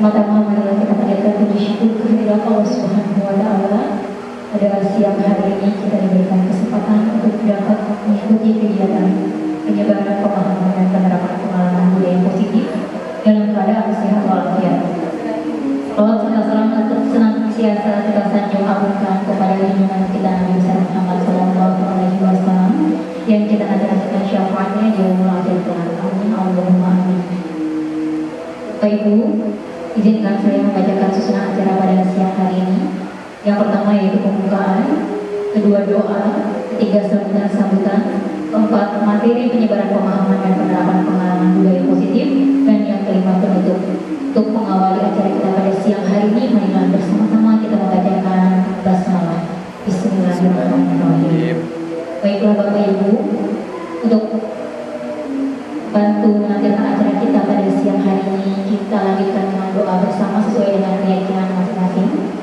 Pertama, marilah kita panjatkan puji syukur kehadirat Allah Subhanahu wa Ta'ala. Pada siang hari ini kita diberikan kesempatan untuk dapat mengikuti kegiatan penyebaran pemahaman dan penerapan pengalaman budaya positif dalam keadaan sehat walafiat. Salawat serta salam senantiasa kita sanjung agungkan kepada junjungan kita Nabi besar Muhammad SAW yang kita nanti-nantikan syafaatnya di yaumul akhir kelak. Amin Allahumma amin. Bapak Ibu, izinkan saya membacakan susunan acara pada siang hari ini. Yang pertama yaitu pembukaan, kedua doa, ketiga sambutan, keempat materi penyebaran pemahaman dan penerapan pengalaman budaya positif, dan yang kelima penutup. Untuk mengawali acara kita pada siang hari ini, marilah bersama-sama kita membacakan basmalah. Bismillahirrahmanirrahim. Baiklah Bapak Ibu, untuk bantu melanjutkan acara kita pada siang hari ini, kita lanjutkan dengan doa bersama sesuai dengan keyakinan masing-masing.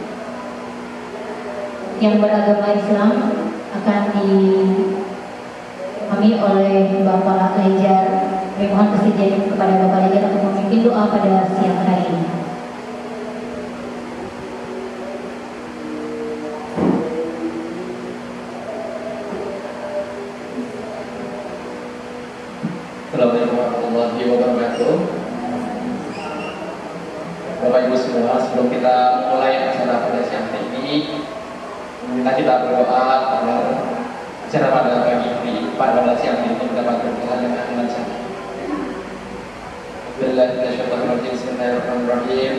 Yang beragama Islam akan diimami oleh Bapak Lejar. Mohon kesediaan kepada Bapak Lejar untuk memimpin doa pada siang hari ini. Assalamualaikum warahmatullahi wabarakatuh. Bapak Ibu semua, sebelum kita mulai acara pada siang hari ini, kita berdoa agar acara pada pagi ini pada siang ini dapat berjalan dengan lancar. Bismillahirrahmanirrahim.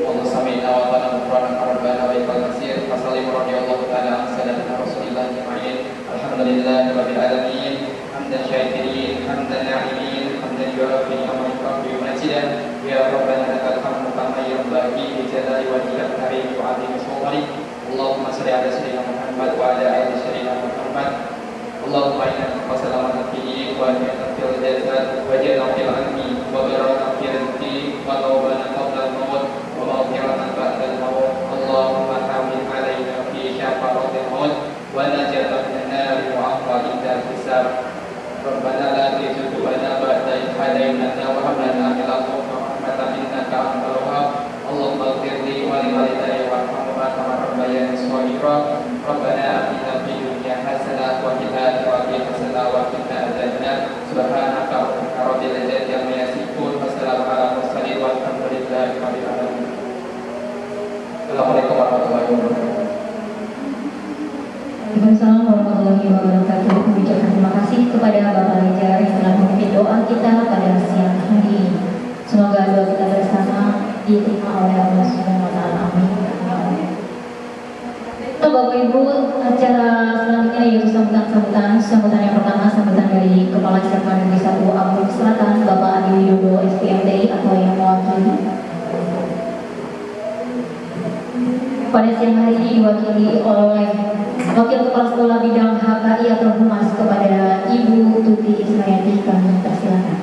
Allahumma sami'na wa ta'ala Qur'an rabbana wa ikal nasir. Fasallim radhiyallahu ta'ala an sayyidina Rasulillah ajma'in. Alhamdulillahi rabbil alamin. Hamdan syakirin, hamdan na'imin, hamdan yu'afi ni'amah rabbi wa najidah. Ya Rabbana lakal hamdu kama yanbaghi li jalali wajhika al-karim wa 'azimi sultanik. Allahumma shalli ala sayyidina Muhammad wa ala ali sayyidina Muhammad. Allahumma inna nas'aluka fi wa ni'matan fil jasad wa jalal fil ilmi wa barakatan fil rizqi wa tawbatan qabla al-maut wa maghfiratan ba'da al-maut. Allahumma hamil alaina fi syafa'atil maut wa najatan minan nar wa 'afwa inda hisab. Rabbana la tuzigh qulubana ba'da idh hadaytana wa hab lana min ladunka rahmatan innaka antal wahhab. Allahumma ighfir li wa li walidayya warhamhuma kama rabbayani shaghira. Rabbana atina fid dunya hasanah wa fil akhirati hasanah wa qina adzabannar. Subhanaka rabbil izzati amma yasifun wa salamun ala mursalin walhamdulillahi rabbil alamin. Assalamualaikum warahmatullahi wabarakatuh. Waalaikumsalam warahmatullahi wabarakatuh. Mengucapkan terima kasih kepada Bapak Lejar yang telah memimpin doa kita pada siang hari ini. Semoga doa kita bersama diterima oleh Allah Subhanahu wa Ta'ala. Amin. Bapak Ibu, acara selanjutnya yaitu sambutan yang pertama, sambutan dari Kepala SMA Negeri 1 Ambon Selatan, Bapak Adi Widodo SPMTI atau yang mewakili. Pada siang hari ini diwakili oleh Wakil Kepala Sekolah Bidang HKI atau Humas kepada Ibu Tuti Ismayati. Kami persilakan.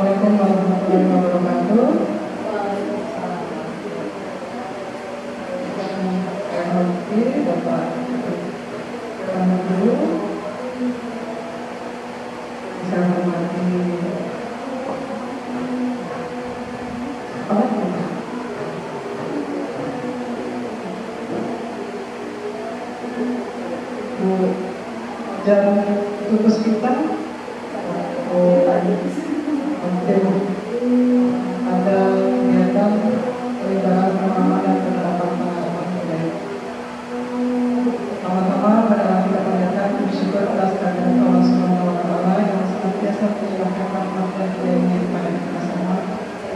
Assalamualaikum warahmatullahi wabarakatuh. Saya hormati Bapak Guru, saya hormati Bu dan tugas kita tadi ada kegiatan penyebaran pemahaman dan penerapan pengalaman budaya. Pertama-tama adalah kita panjatkan puji syukur atas kehadirat Allah Subhanahu wa Ta'ala yang senantiasa mencurahkan rahmat dan hidayahnya kepada kita semua.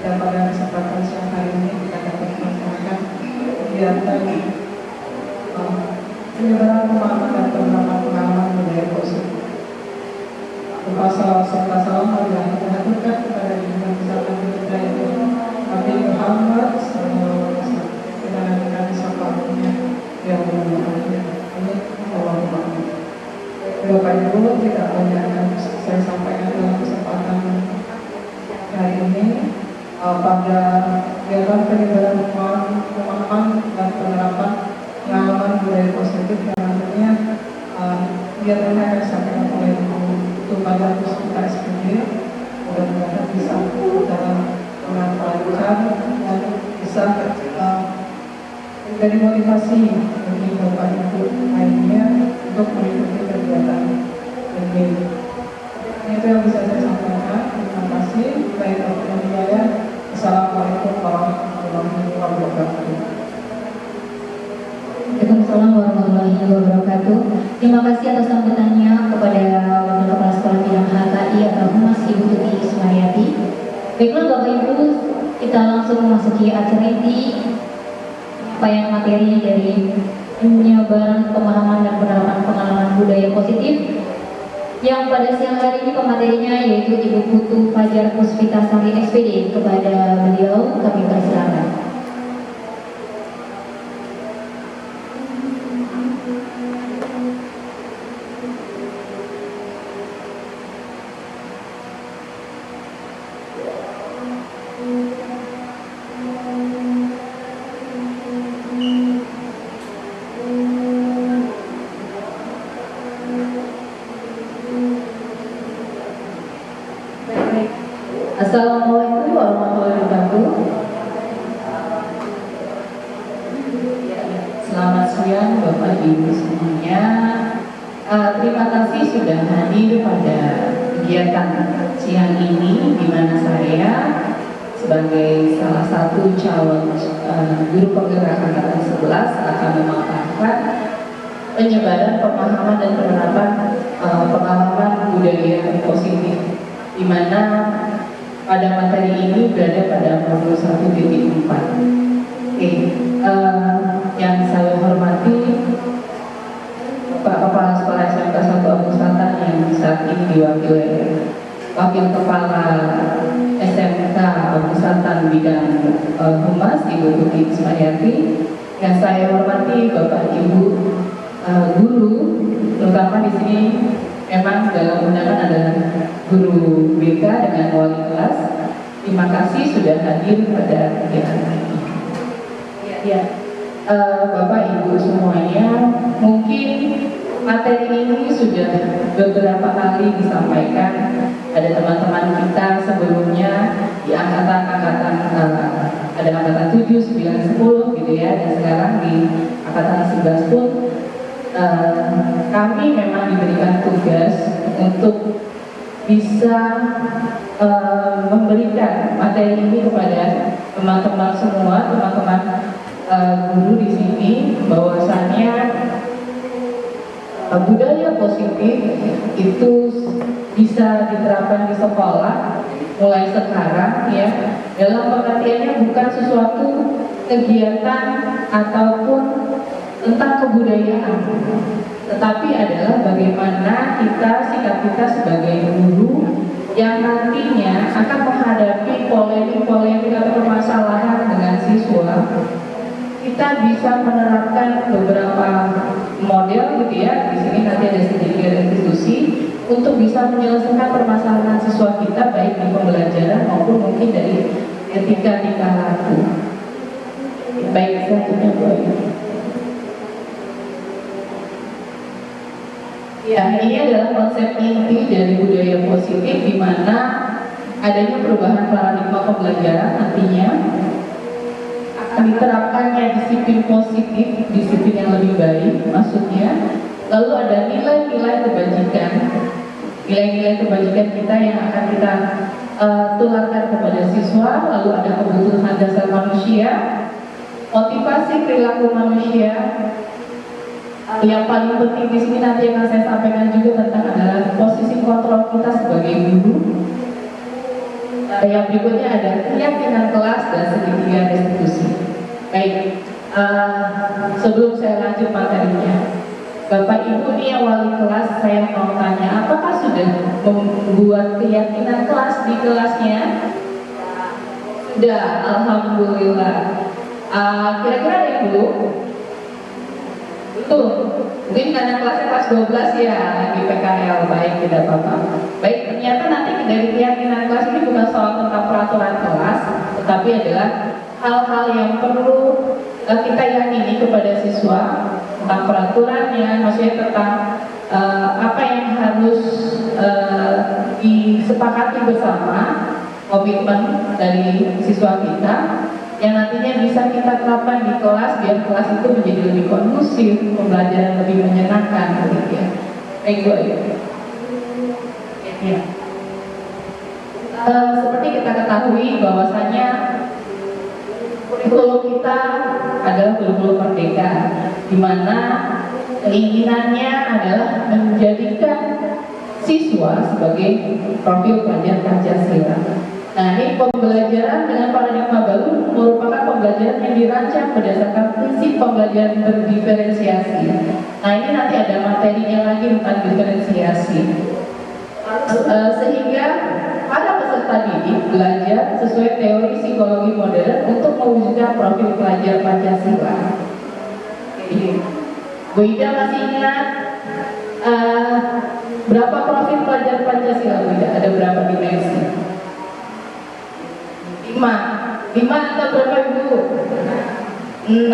Dan pada kesempatan siang hari ini kita dapat melaksanakan kegiatan penyebaran pemahaman dan penerapan pengalaman budaya positif. Pasal serta salam marilah kita haturkan kepada junjungan besar Nabi kita itu Nabi Muhammad SAW. Kita nantikan syafaatnya yang mulia. Amin. Allahumma amin. Bapak Ibu, tidak banyak yang saya sampaikan dalam kesempatan hari ini pada kegiatan penyebaran pemahaman pemahaman dan penerapan pengalaman budaya positif yang nantinya kegiatan yang akan disampaikan oleh Ibu Fajar Puspita SPD mudah-mudahan bisa dalam dengan lancar dan bisa menjadi motivasi bagi Bapak Ibu lainnya untuk mengikuti kegiatan ini. Itu yang bisa saya sampaikan. Terima kasih. Baik, Assalamualaikum warahmatullahi wabarakatuh. Waalaikumsalam warahmatullahi wabarakatuh. Terima kasih atas sambutannya kepada Wakil Kepala Sekolah Bidang HKI atau Humas Ibu Tuti Ismaryati. Baiklah Bapak Ibu, kita langsung memasuki acara inti penyampaian materi dari penyebaran pemahaman dan penerapan pengalaman budaya positif yang pada siang hari ini pematerinya yaitu Ibu Putu Fajar Puspita Sari SPD. Kepada beliau kami persilakan. Assalamualaikum warahmatullahi wabarakatuh. Selamat siang Bapak Ibu semuanya. Terima kasih sudah hadir pada kegiatan siang ini, di mana saya sebagai salah satu calon guru penggerak angkatan 11 akan memaparkan penyebaran pemahaman dan penerapan pengalaman budaya positif, di mana pada materi ini berada pada 41.4. Yang saya hormati Pak Kepala Sekolah SMK 1 Agus Selatan yang saat ini diwakili Wakil Kepala SMK Agus Selatan bidang Humas Ibu Tuti Ismaryati. Yang saya hormati Bapak Ibu guru, terutama di sini memang dalam undangan adalah guru BK dengan wali kelas. Terima kasih sudah hadir pada kegiatan ini. Ya, Bapak Ibu semuanya, mungkin materi ini sudah beberapa kali disampaikan. Ada teman-teman kita sebelumnya di angkatan ada angkatan 7, 9, 10 gitu ya, dan sekarang di angkatan 11 pun kami memang diberikan tugas untuk bisa memberikan materi ini kepada teman-teman semua, teman-teman guru di sini, bahwasannya budaya positif itu bisa diterapkan di sekolah mulai sekarang ya. Dalam pengertiannya bukan sesuatu kegiatan ataupun tentang kebudayaan, tetapi adalah bagaimana sikap kita sebagai guru yang nantinya akan menghadapi polemik-polemik atau permasalahan dengan siswa. Kita bisa menerapkan beberapa model gitu ya. Di sini nanti ada sedikit institusi untuk bisa menyelesaikan permasalahan siswa kita, baik di pembelajaran maupun mungkin dari etika tingkah laku. Baik, selanjutnya Bu Ayu. Ya, ini adalah konsep inti dari budaya positif, di mana adanya perubahan paradigma pembelajaran nantinya akan diterapkannya disiplin positif, disiplin yang lebih baik maksudnya. Lalu ada nilai-nilai kebajikan, nilai-nilai kebajikan kita yang akan kita tularkan kepada siswa. Lalu ada kebutuhan dasar manusia, motivasi perilaku manusia. Yang paling penting di sini nanti akan saya sampaikan juga tentang adalah posisi kontrol kita sebagai guru. Yang berikutnya ada keyakinan kelas dan segitiga restitusi. Baik, sebelum saya lanjut materinya, Bapak Ibu nih yang wali kelas, saya mau tanya, apakah sudah membuat keyakinan kelas di kelasnya? Sudah, alhamdulillah. Kira-kira ada yang belum? Betul, mungkin karena kelasnya kelas 12 ya, lagi PKL, baik, tidak apa-apa. Baik, ternyata nanti dari keyakinan kelas ini bukan soal tentang peraturan kelas, tetapi adalah hal-hal yang perlu kita yakini kepada siswa tentang peraturannya, maksudnya tentang apa yang harus disepakati bersama, komitmen dari siswa kita yang nantinya bisa kita terapkan di kelas biar kelas itu menjadi lebih kondusif, pembelajaran lebih menyenangkan gitu ya. Baik Bu Ayu. Ya. Seperti kita ketahui bahwasanya kurikulum kita adalah kurikulum merdeka, di mana keinginannya adalah menjadikan siswa sebagai profil pelajar Pancasila. Nah, ini pembelajaran dengan paradigma baru merupakan pembelajaran yang dirancang berdasarkan prinsip pembelajaran berdiferensiasi. Nah, ini nanti ada materinya lagi tentang diferensiasi. Sehingga para peserta didik belajar sesuai teori psikologi modern untuk mewujudkan profil pelajar Pancasila. Bu Ida masih ingat berapa profil pelajar Pancasila? Bu Ida, ada berapa dimensi? 5 atau berapa Ibu? 6.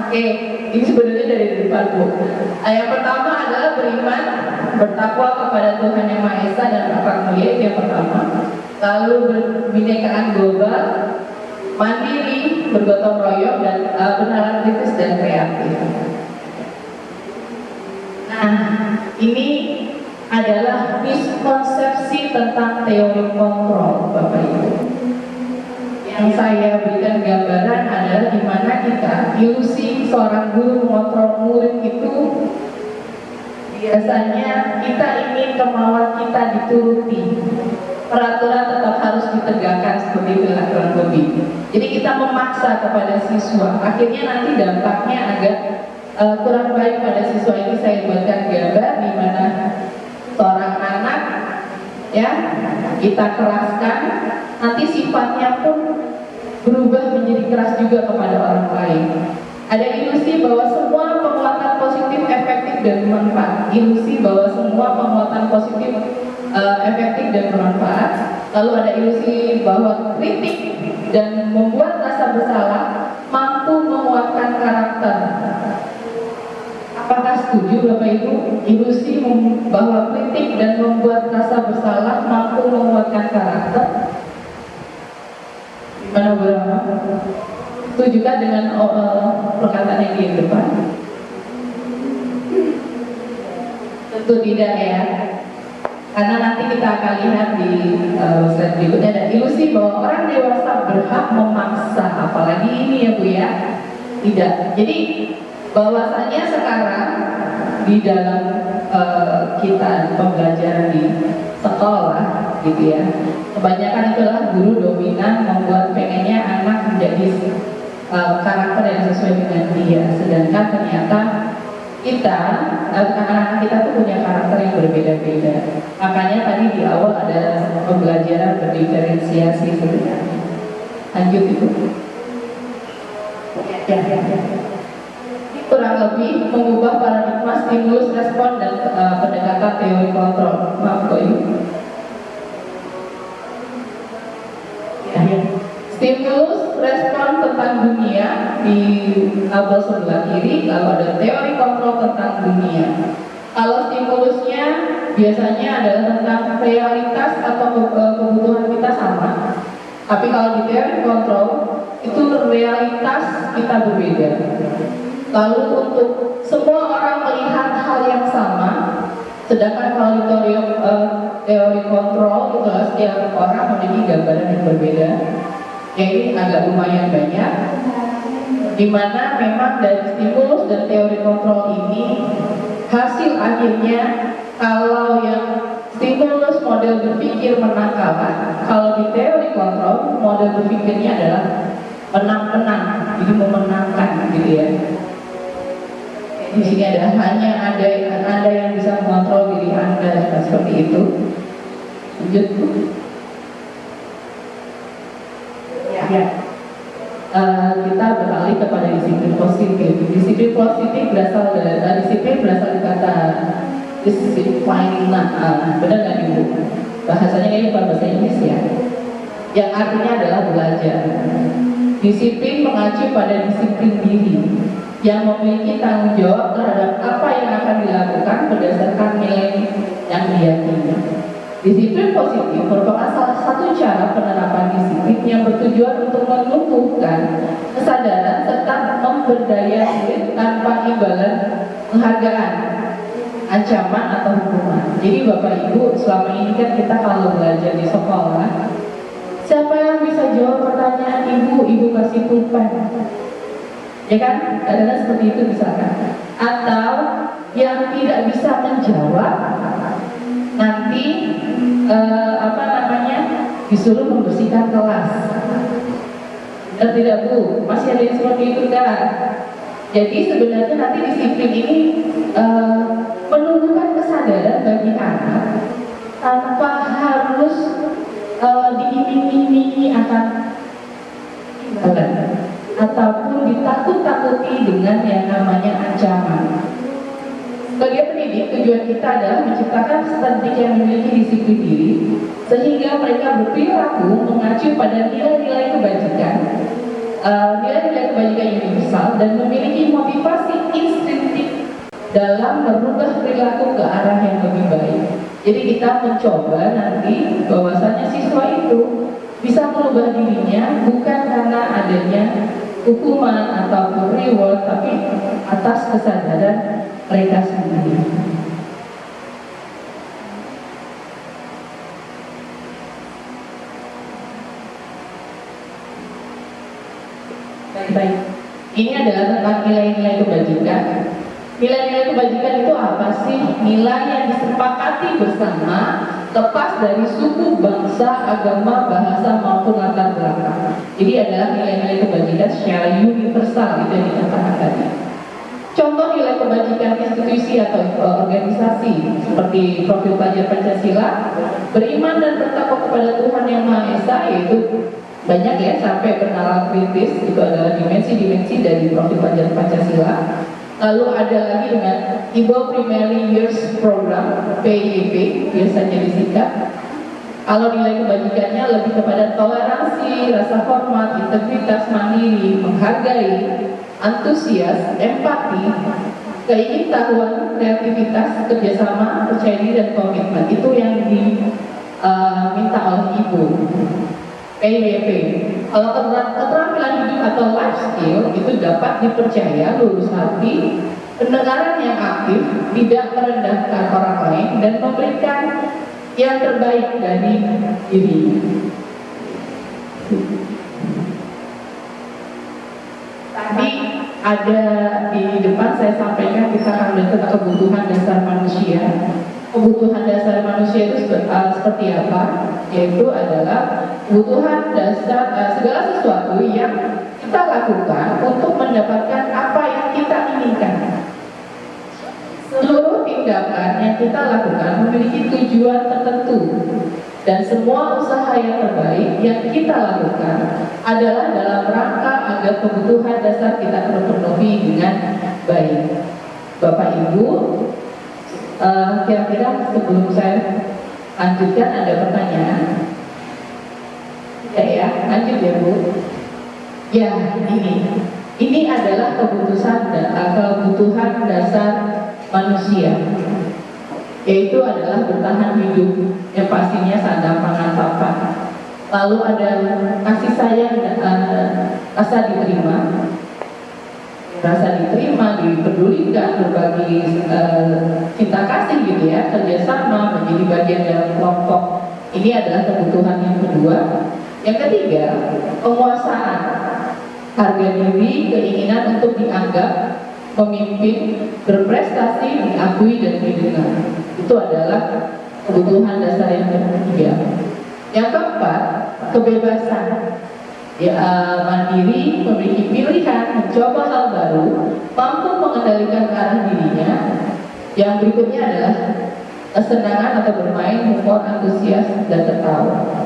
Oke, ini sebenarnya dari depan Bu. Yang pertama adalah beriman, bertakwa kepada Tuhan Yang Maha Esa dan akhlak mulia, itu yang pertama. Lalu berbinekaan global, mandiri, bergotong royong, dan benaran kritis dan kreatif. Nah, ini adalah miskonsepsi tentang teori kontrol, Bapak Ibu. Yang saya berikan gambaran adalah di mana kita ilusi seorang guru mengontrol murid itu biasanya kita ingin kemauan kita dituruti, peraturan tetap harus ditegakkan, seperti itu kurang lebih. Jadi kita memaksa kepada siswa, akhirnya nanti dampaknya agak kurang baik pada siswa. Ini saya buatkan gambar di mana seorang anak ya kita keraskan, nanti sifatnya pun berubah menjadi keras juga kepada orang lain. Ada ilusi bahwa semua penguatan positif efektif dan bermanfaat. Ilusi bahwa semua penguatan positif efektif dan bermanfaat. Lalu ada ilusi bahwa kritik dan membuat rasa bersalah mampu menguatkan karakter. Apakah setuju Bapak Ibu? Ilusi bahwa kritik dan membuat rasa bersalah mampu menguatkan karakter. Gimana Bu Rama? Setujukah dengan perkataan yang di depan? Tentu tidak ya. Karena nanti kita akan lihat di slide berikutnya ada ilusi bahwa orang dewasa berhak memaksa, apalagi ini ya Bu ya. Tidak. Jadi bahwasanya sekarang di dalam kita pembelajaran di sekolah gitu ya, kebanyakan itulah guru dominan membuat pengennya anak menjadi karakter yang sesuai dengan dia, sedangkan ternyata kita anak-anak kita tuh punya karakter yang berbeda-beda. Makanya tadi di awal ada pembelajaran berdiferensiasi sebenarnya. Lanjut Ibu. Ya. Kurang lebih mengubah paradigma stimulus respon dan pendekatan teori kontrol. Maaf kok Ibu. Ya. Stimulus respon tentang dunia di tabel sebelah kiri, lalu ada teori kontrol tentang dunia. Kalau stimulusnya biasanya adalah tentang realitas atau kebutuhan kita sama. Tapi kalau di teori kontrol itu realitas kita berbeda. Lalu untuk semua orang melihat hal yang sama, sedangkan kalau di teori kontrol itu setiap orang memiliki gambaran yang berbeda. Ya ini agak lumayan banyak, dimana memang dari stimulus dan teori kontrol ini hasil akhirnya kalau yang stimulus model berpikir menang kalah, kalau di teori kontrol model berpikirnya adalah menang-menang, jadi memenangkan gitu ya. Di sini hanya ada yang bisa mengontrol diri Anda, seperti itu. Lanjut. Ya. Kita beralih kepada disiplin positif. Disiplin positif berasal dari kata disiplin. Benar nggak Ibu? Bahasanya ini bukan bahasa Inggris ya. Yang artinya adalah belajar. Disiplin mengacu pada disiplin diri yang memiliki tanggung jawab terhadap apa yang akan dilakukan berdasarkan nilai yang diyakini. Disiplin positif merupakan salah satu cara penerapan disiplin yang bertujuan untuk menumbuhkan kesadaran serta memberdaya diri tanpa imbalan penghargaan, ancaman atau hukuman. Jadi Bapak Ibu, selama ini kan kita kalau belajar di sekolah, siapa yang bisa jawab pertanyaan ibu kasih pulpen? Ya kan? Kadang-kadang seperti itu misalkan. Atau yang tidak bisa menjawab nanti disuruh membersihkan kelas. Tidak Bu, masih ada yang seperti itu kan? Jadi sebenarnya nanti disiplin ini menumbuhkan kesadaran bagi anak tanpa harus diiming-imingi akan ataupun ditakut-takuti dengan yang namanya ancaman. Sebagai pendidik, tujuan kita adalah menciptakan peserta didik yang memiliki disiplin diri, sehingga mereka berperilaku mengacu pada nilai-nilai kebajikan, nilai-nilai kebajikan universal, dan memiliki motivasi instinktif dalam merubah perilaku ke arah yang lebih baik. Jadi kita mencoba nanti bahwasanya siswa itu bisa merubah dirinya bukan karena adanya hukuman ataupun reward, tapi atas kesadaran mereka sendiri. Baik, ini adalah tentang nilai-nilai kebajikan. Nilai-nilai kebajikan itu apa sih? Nilai yang disepakati bersama, lepas dari suku, bangsa, agama, bahasa maupun latar belakang. Jadi adalah nilai-nilai kebajikan secara universal, itu yang dikatakan tadi. Contoh nilai kebajikan institusi atau organisasi seperti profil pelajar Pancasila, beriman dan bertakwa kepada Tuhan Yang Maha Esa, yaitu banyak ya, sampai bernalar kritis, itu adalah dimensi-dimensi dari profil pelajar Pancasila. Lalu ada lagi dengan Ibo Primary Years Program, PYP biasanya disingkat. Kalau nilai kebajikannya lebih kepada toleransi, rasa hormat, integritas, mandiri, menghargai, antusias, empati, keingintahuan, kreativitas, kerjasama, percaya diri, dan komitmen. Itu yang diminta oleh Ibu. PYP. Kalau keterampilan hidup atau life skill itu dapat dipercaya, lurus hati, pendengaran yang aktif, tidak merendahkan orang lain, dan memberikan yang terbaik dari diri. Tadi ada di depan saya sampaikan kita akan melihat kebutuhan dasar manusia. Kebutuhan dasar manusia itu seperti apa? Yaitu adalah kebutuhan dasar segala sesuatu yang kita lakukan untuk mendapatkan apa yang kita inginkan. Seluruh tindakan yang kita lakukan memiliki tujuan tertentu, dan semua usaha yang terbaik yang kita lakukan adalah dalam rangka agar kebutuhan dasar kita terpenuhi dengan baik. Bapak Ibu, kira-kira sebelum saya lanjutkan ada pertanyaan? Ya, lanjut ya Bu. Ya, ini adalah kebutuhan dasar manusia, yaitu adalah bertahan hidup, yang pastinya sandang pangan papan. Lalu ada kasih sayang, rasa diterima, dipedulikan, berbagi cinta kasih gitu ya, kerjasama, menjadi bagian dalam kelompok. Ini adalah kebutuhan yang kedua. Yang ketiga, penguasaan, harga diri, keinginan untuk dianggap, memimpin, berprestasi, diakui dan didengar. Itu adalah kebutuhan dasar yang ketiga. Yang keempat, kebebasan. Ya, mandiri, memiliki pilihan, mencoba hal baru, mampu mengendalikan arah dirinya. Yang berikutnya adalah kesenangan atau bermain, humor, antusias, dan tertawa.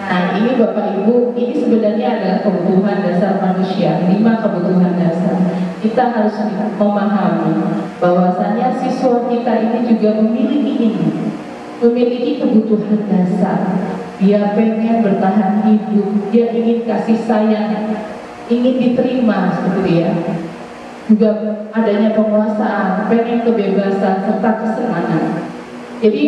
Nah, ini Bapak Ibu, ini sebenarnya adalah kebutuhan dasar manusia, 5 kebutuhan dasar. Kita harus memahami bahwasanya siswa kita ini juga memiliki kebutuhan dasar. dia pengen bertahan hidup, dia ingin kasih sayang, ingin diterima seperti ya. Juga adanya penguasaan, pengen kebebasan serta kesenangan. Jadi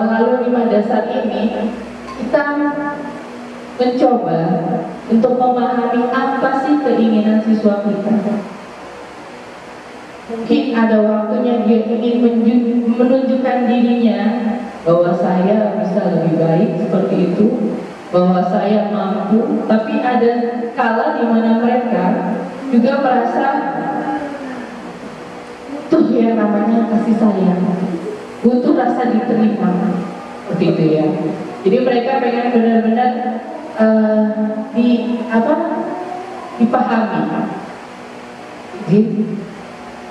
melalui 5 dasar ini kita mencoba untuk memahami apa sih keinginan siswa kita. Mungkin ada waktunya dia ingin menunjukkan dirinya bahwa saya bisa lebih baik seperti itu, bahwa saya mampu. Tapi ada kala di mana mereka juga merasa butuh yang namanya kasih sayang, butuh rasa diterima, seperti itu ya. Jadi mereka pengen benar-benar dipahami. Jadi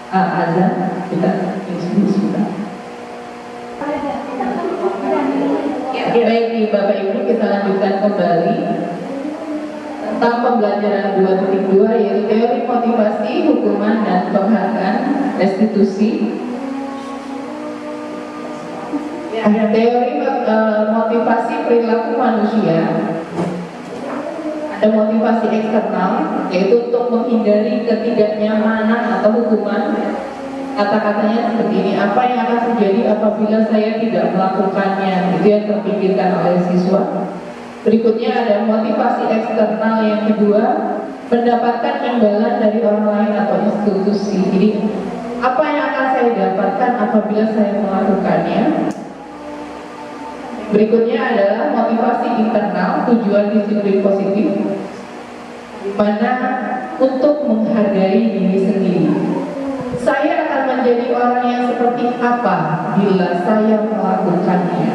azan kita sebentar. Baik Bapak Ibu, kita lanjutkan kembali tentang pembelajaran 2.2 yaitu teori motivasi, hukuman dan penghargaan restitusi. Teori motivasi perilaku manusia. Ada motivasi eksternal, yaitu untuk menghindari ketidaknyamanan atau hukuman. Kata-katanya seperti ini, apa yang akan terjadi apabila saya tidak melakukannya, itu yang terpikirkan oleh siswa. Berikutnya ada motivasi eksternal yang kedua, mendapatkan imbalan dari orang lain atau institusi. Jadi apa yang akan saya dapatkan apabila saya melakukannya. Berikutnya adalah motivasi internal, tujuan disiplin positif, di mana untuk menghargai diri sendiri. Saya akan menjadi orang yang seperti apa bila saya melakukannya.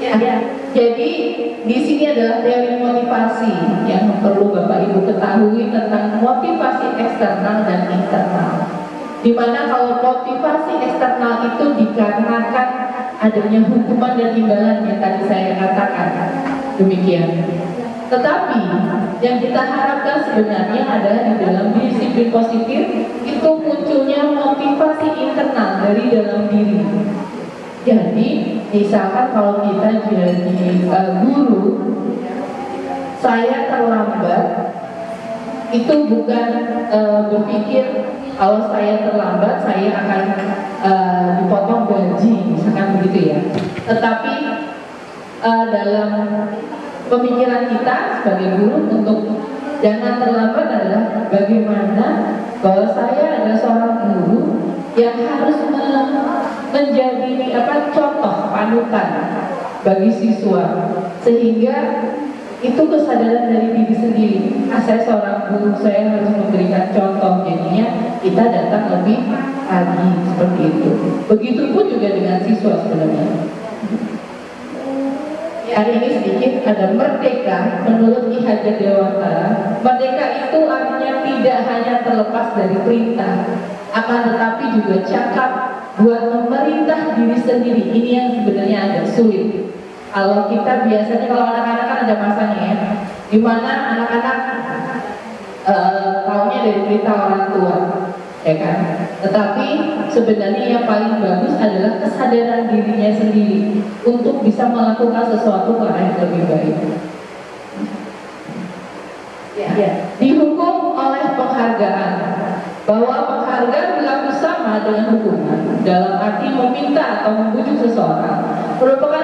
Ya. Jadi di sini adalah teori motivasi yang perlu Bapak Ibu ketahui tentang motivasi eksternal dan internal. Dimana kalau motivasi eksternal itu dikarenakan adanya hukuman dan imbalan yang tadi saya katakan, demikian. Tetapi yang kita harapkan sebenarnya adalah di dalam disiplin positif itu munculnya motivasi internal dari dalam diri. Jadi misalkan kalau kita jadi guru, saya terlambat, itu bukan berpikir kalau saya terlambat saya akan dipotong gaji, misalkan begitu ya. Tetapi dalam pemikiran kita sebagai guru untuk jangan terlambat adalah bagaimana bahwa saya adalah seorang guru yang harus menjadi contoh panutan bagi siswa, sehingga itu kesadaran dari diri sendiri. Saya seorang guru, saya harus memberikan contoh, jadinya kita datang lebih pagi seperti itu. Begitupun juga dengan siswa sebenarnya. Hari ini sedikit ada merdeka menurut Ki Hajar Dewantara. Merdeka itu artinya tidak hanya terlepas dari perintah, akan tetapi juga cakap buat memerintah diri sendiri. Ini yang sebenarnya agak sulit. Kalau kita biasanya, kalau anak-anak kan ada masanya ya, dimana anak-anak taunya dari perintah orang tua, ya kan? Tetapi sebenarnya yang paling bagus adalah kesadaran dirinya sendiri untuk bisa melakukan sesuatu ke arah yang lebih baik. Ya. Dihukum oleh penghargaan, bahwa penghargaan berlaku sama dengan hukuman dalam arti meminta atau membujuk seseorang merupakan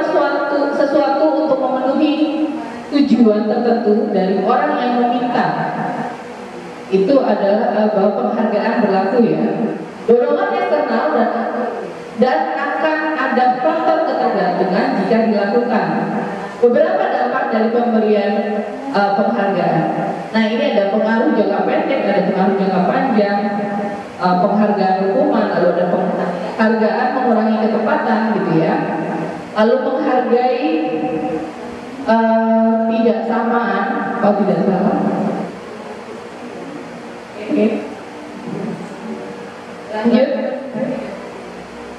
sesuatu untuk memenuhi tujuan tertentu dari orang yang meminta. Itu adalah bahwa penghargaan berlaku ya. Dorongan eksternal dan akan ada faktor ketergantungan jika dilakukan. Beberapa dampak dari pemberian penghargaan. Nah, ini ada pengaruh jangka pendek, ada pengaruh jangka panjang, penghargaan hukuman, lalu ada penghargaan mengurangi ketepatan gitu ya. Lalu menghargai tidak samaan, kalau tidak salah. Oke. Lanjut.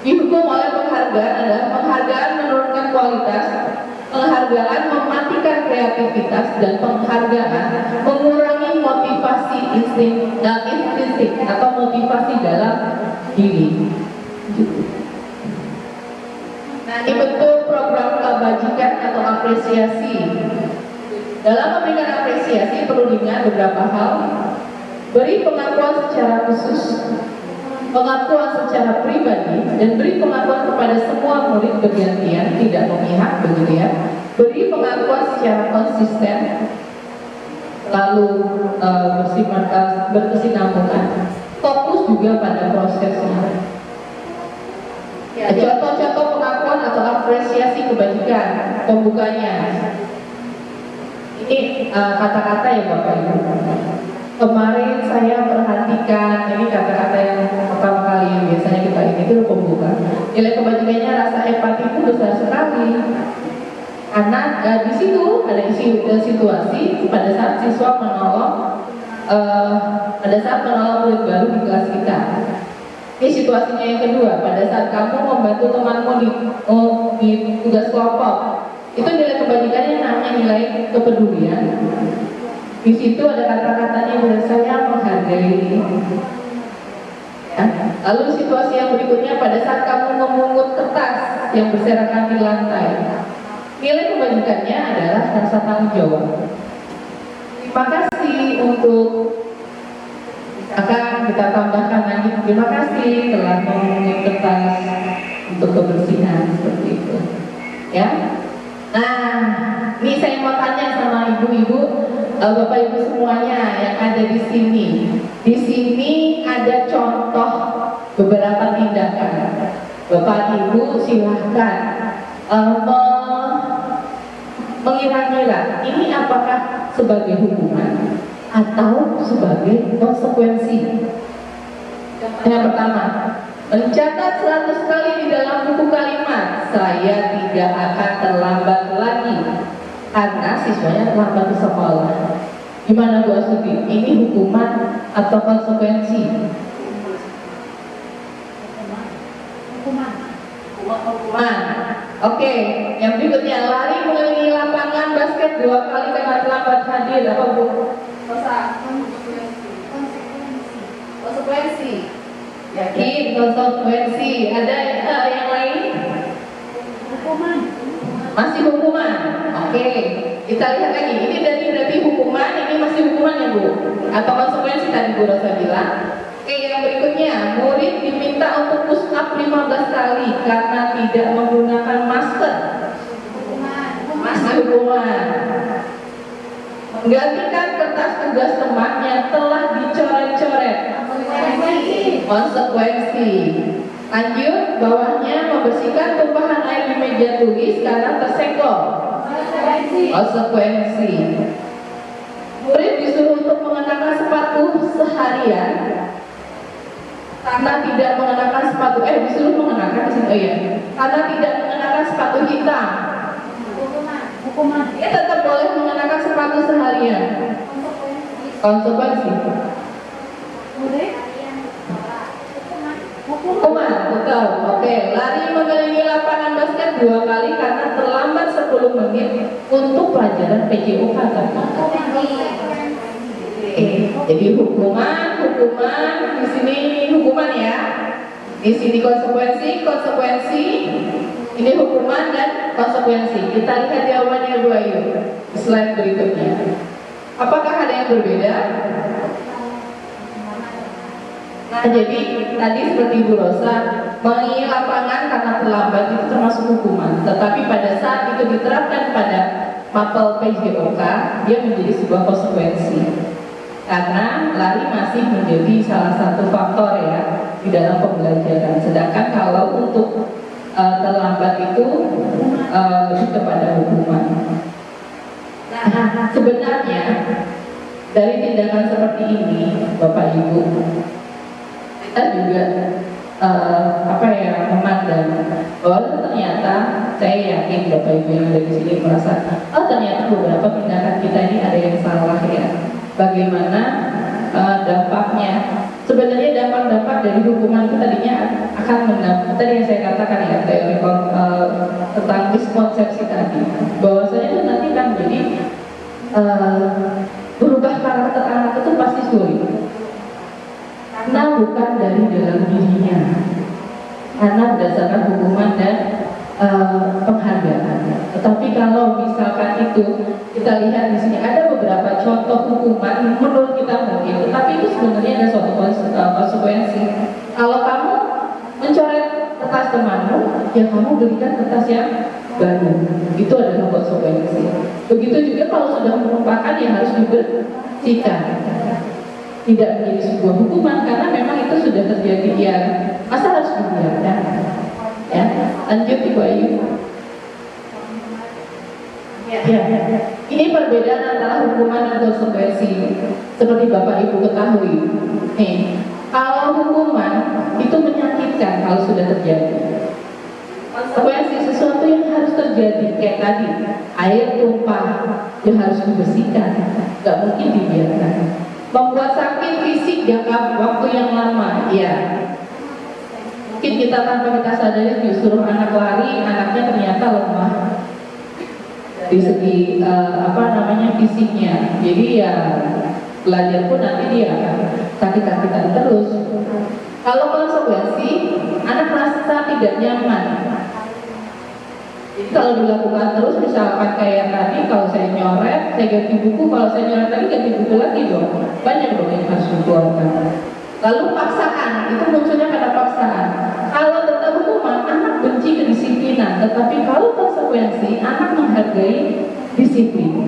Dihukum oleh penghargaan adalah penghargaan menurunkan kualitas, penghargaan mematikan kreativitas, dan penghargaan mengurangi motivasi intrinsik atau motivasi dalam diri. Gitu. Nah, ini bentuk program kebajikan atau apresiasi. Dalam memberikan apresiasi perlu diingat beberapa hal. Beri pengakuan secara khusus, pengakuan secara pribadi, dan beri pengakuan kepada semua murid bergantian, tidak memihak, begitu ya. Beri pengakuan secara konsisten, lalu berkesinambungan, fokus juga pada prosesnya. Contoh-contoh pengakuan atau apresiasi kebajikan, pembukanya. Ini kata-kata ya Bapak Ibu. Kemarin saya perhatikan, ini kata-kata yang pertama kali yang biasanya kita ini itu pembuka. Nilai kebajikannya rasa empati itu besar sekali. Karena di situ ada situasi pada saat siswa menolong, murid baru di kelas kita. Ini situasinya yang kedua, pada saat kamu membantu temanmu di tugas kelompok, itu nilai kebajikannya namanya nilai kepedulian. Di situ ada kata-katanya yang saya menghargai. Ya. Lalu situasi yang berikutnya pada saat kamu memungut kertas yang berserakan di lantai, nilai kebajikannya adalah rasa tanggung jawab. Terima kasih untuk, akan kita tambahkan lagi, terima kasih telah memungut kertas untuk kebersihan seperti itu. Ya. Nah, ini saya mau tanya sama ibu-ibu. Bapak Ibu semuanya yang ada di sini. Di sini ada contoh beberapa tindakan. Bapak Ibu silahkan mengira-ngira ini apakah sebagai hukuman atau sebagai konsekuensi. Yang pertama, mencatat 100 kali di dalam buku kalimat, saya tidak akan terlambat lagi. Karena siswanya terlambat ke sekolah. Gimana Bu Asuti? Ini hukuman atau konsekuensi? Hukuman. Oke, yang berikutnya, lari mengelilingi lapangan basket 2 kali karena terlambat hadir. Apa Bu? Konsekuensi. Yakin konsekuensi. Ada yang lain? Hukuman. Masih hukuman. Oke, kita lihat lagi. Ini berarti hukuman, ini masih hukuman ya Bu? Atau konsekuensi tadi Bu Rosa bilang. Oke, yang berikutnya, murid diminta untuk push up 15 kali karena tidak menggunakan masker. Masih hukuman. Menggantikan kertas tugas teman yang telah dicoret-coret. Konsekuensi. Lanjut, bawahnya membersihkan tumpahan air di meja tulis karena tersenggol. Konsekuensi. Murid disuruh untuk mengenakan sepatu seharian karena tidak mengenakan sepatu. Disuruh mengenakan karena tidak mengenakan sepatu hitam. Hukuman. Dia tetap boleh mengenakan sepatu seharian. Konsekuensi. Hukuman, betul. Oke, lari mengelilingi lapangan basket 2 kali karena terlambat 10 menit untuk pelajaran PJOK tadi. Jadi hukuman di sini hukuman ya. Di sini konsekuensi. Ini hukuman dan konsekuensi. Kita lihat jawabannya Bu Ayu. Slide berikutnya. Apakah ada yang berbeda? Nah, jadi tadi seperti Bu Rosa, mengelilingi lapangan karena terlambat itu termasuk hukuman. Tetapi pada saat itu diterapkan pada mapel PJOK, dia menjadi sebuah konsekuensi. Karena lari masih menjadi salah satu faktor ya di dalam pembelajaran. Sedangkan kalau untuk terlambat itu lebih kepada hukuman. Nah, sebenarnya dari tindakan seperti ini, Bapak Ibu, kita juga memandang bahwa ternyata saya yakin Bapak Ibu yang ada di sini merasakan, ternyata beberapa tindakan kita ini ada yang salah ya. Bagaimana dampaknya? Sebenarnya dampak-dampak dari hukuman itu tadinya akan mendapat. Tadi yang saya katakan ya, teori tentang miskonsepsi tadi, bahwasanya itu nanti kan jadi berubah karakter anak itu pasti sulit, karena bukan dari dalam dirinya, karena berdasarkan hukuman dan penghargaan. Tetapi kalau misalkan itu kita lihat di sini ada beberapa contoh hukuman menurut kita mungkin, tetapi itu sebenarnya ada suatu konsekuensi. Kalau kamu mencoret kertas temanmu, ya kamu berikan kertas yang baru. Itu adalah konsekuensi. Begitu juga kalau sudah melupakan, ya harus dibersihkan. Tidak menjadi sebuah hukuman karena memang itu sudah terjadi, ya masa harus dibiarkan. Ya, lanjut Ibu Ayu. Ya. Ini perbedaan antara hukuman dan konsekuensi. Seperti Bapak Ibu ketahui, nih, kalau hukuman itu menyakitkan kalau sudah terjadi. Konsekuensi sesuatu yang harus terjadi, kayak tadi air tumpah, yang harus dibersihkan, nggak mungkin dibiarkan. Membuat sakit fisik jangka waktu yang lama, ya. Mungkin kita tanpa kita sadari disuruh anak lari, anaknya ternyata lemah dari segi fisiknya. Jadi ya belajar pun nanti dia sakit-sakitan terus. Kalau konsekuensi, anak merasa tidak nyaman. Jadi kalau dilakukan terus, misalkan kayak tadi, kalau saya nyoret, saya ganti buku, kalau saya nyoret lagi ganti buku lagi dong. Banyak dong yang harus dikeluarkan. Lalu paksaan, itu munculnya karena paksaan. Kalau tetap hukuman, anak benci kedisiplinan. Tetapi kalau konsekuensi, anak menghargai disiplin.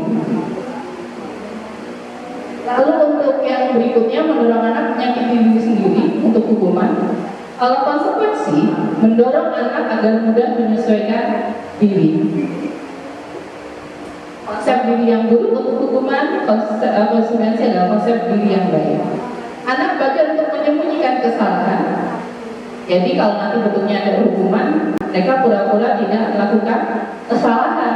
Lalu untuk yang berikutnya, mendorong anak menyakiti diri sendiri untuk hukuman. Kalau konsekuensi, mendorong anak agar mudah menyesuaikan diri. Konsep diri yang buruk untuk hukuman, konsekuensi adalah konsep diri yang baik. Anak belajar untuk menyembunyikan kesalahan. Jadi kalau nanti bentuknya ada hukuman, mereka pura-pura tidak melakukan kesalahan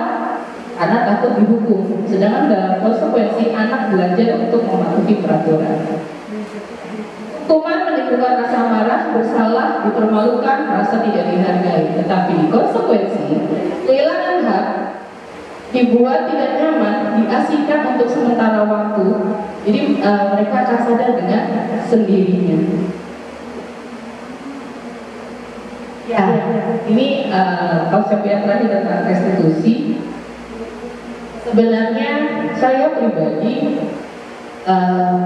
karena takut dihukum. Sedangkan dalam konsekuensi, anak belajar untuk mematuhi peraturan. Hukuman menimbulkan rasa marah, bersalah, dipermalukan, merasa tidak dihargai. Tetapi konsekuensi, kehilangan hak, dibuat tidak nyaman, diasingkan untuk sementara waktu. Jadi mereka akan sadar dengan sendirinya. Ya, ini konsep yang terakhir tentang restitusi. Sebenarnya saya pribadi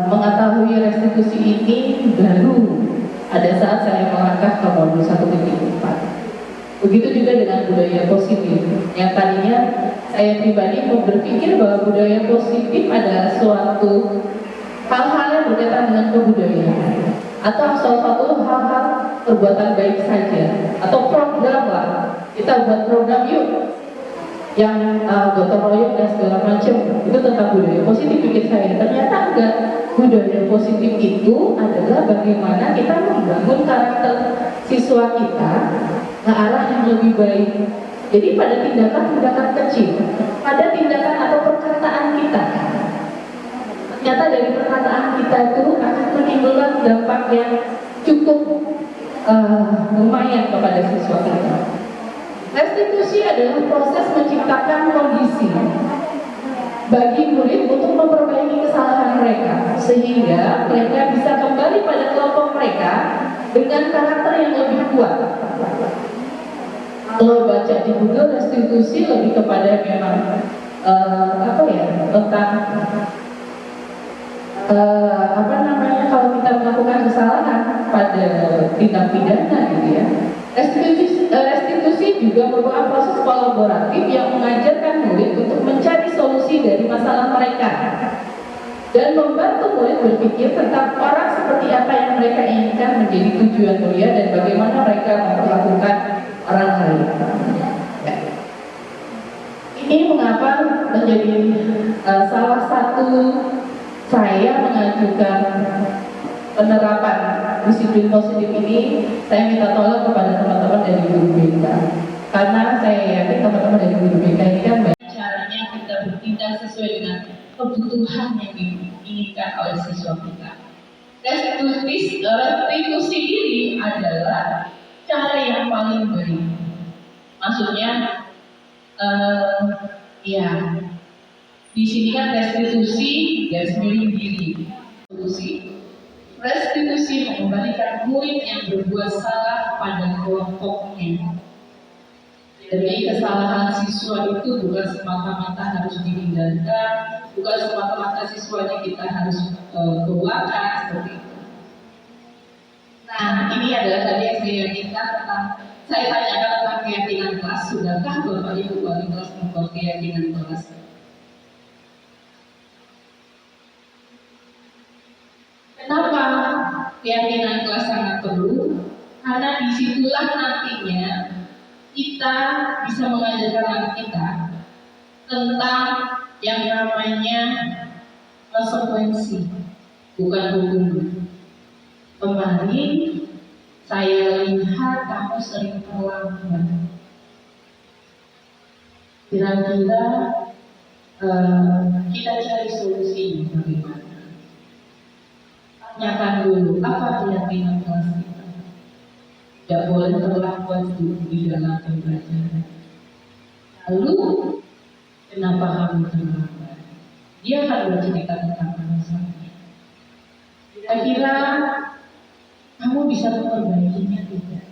mengetahui restitusi ini baru ada saat saya melangkah ke modul 1.4. Begitu juga dengan budaya positif. Yang tadinya saya pribadi mau berpikir bahwa budaya positif adalah suatu hal-hal yang berkaitan dengan kebudayaan atau suatu hal-hal perbuatan baik saja atau program lah. Kita buat program yuk yang gotong royong dan segala macam, itu tentang budaya positif pikir saya. Ternyata enggak. Budaya positif itu adalah bagaimana kita membangun karakter siswa kita ke arah yang lebih baik. Jadi pada tindakan-tindakan kecil, pada tindakan atau perkataan kita, ternyata dari perkataan kita itu akan menimbulkan dampak yang cukup lumayan kepada siswa kita. Restitusi adalah proses menciptakan kondisi bagi murid untuk memperbaiki kesalahan mereka, sehingga mereka bisa kembali pada kelompok mereka dengan karakter yang lebih kuat. Kalau baca di Google, restitusi lebih kepada memang tentang kalau kita melakukan kesalahan pada tindak pidana gitu ya. Restitusi juga merupakan proses kolaboratif yang mengajarkan murid untuk mencari solusi dari masalah mereka dan membantu murid berpikir tentang orang seperti apa yang mereka inginkan menjadi tujuan mulia dan bagaimana mereka memperlakukan orang lain. Ini mengapa menjadi salah satu saya mengajukan penerapan disiplin positif ini. Saya minta tolong kepada teman-teman dari guru BK, karena saya yakin teman-teman dari guru BK ini kan banyak caranya kita bertindak sesuai dengan kebutuhan yang diinginkan oleh siswa kita. Restitusi diri adalah cara yang paling baik. Maksudnya, Di sini kan restitusi garis miring diri. Restitusi mengembalikan murid yang berbuat salah pada kelompoknya. Jadi kesalahan siswa itu bukan semata-mata harus dihindarkan, bukan semata-mata siswanya kita harus keluarkan seperti itu. Nah, ini adalah tadi yang saya minta tentang, saya tanyakan tentang keyakinan kelas. Sudahkah Bapak Ibu wali kelas membuat keyakinan kelas? Kenapa keyakinan kelas sangat perlu? Karena disitulah nantinya kita bisa mengajarkan anak kita tentang yang namanya konsekuensi, bukan hukum. Kemarin saya lihat kamu sering terlambat. Kira-kira kita cari solusi bagaimana? Tanyakan dulu apa keyakinan kelas kita. Tidak boleh terlambat di dalam pembelajaran. Lalu kenapa kamu terlambat? Dia akan bercerita tentang alasannya. Kira-kira kamu bisa memperbaikinya tidak?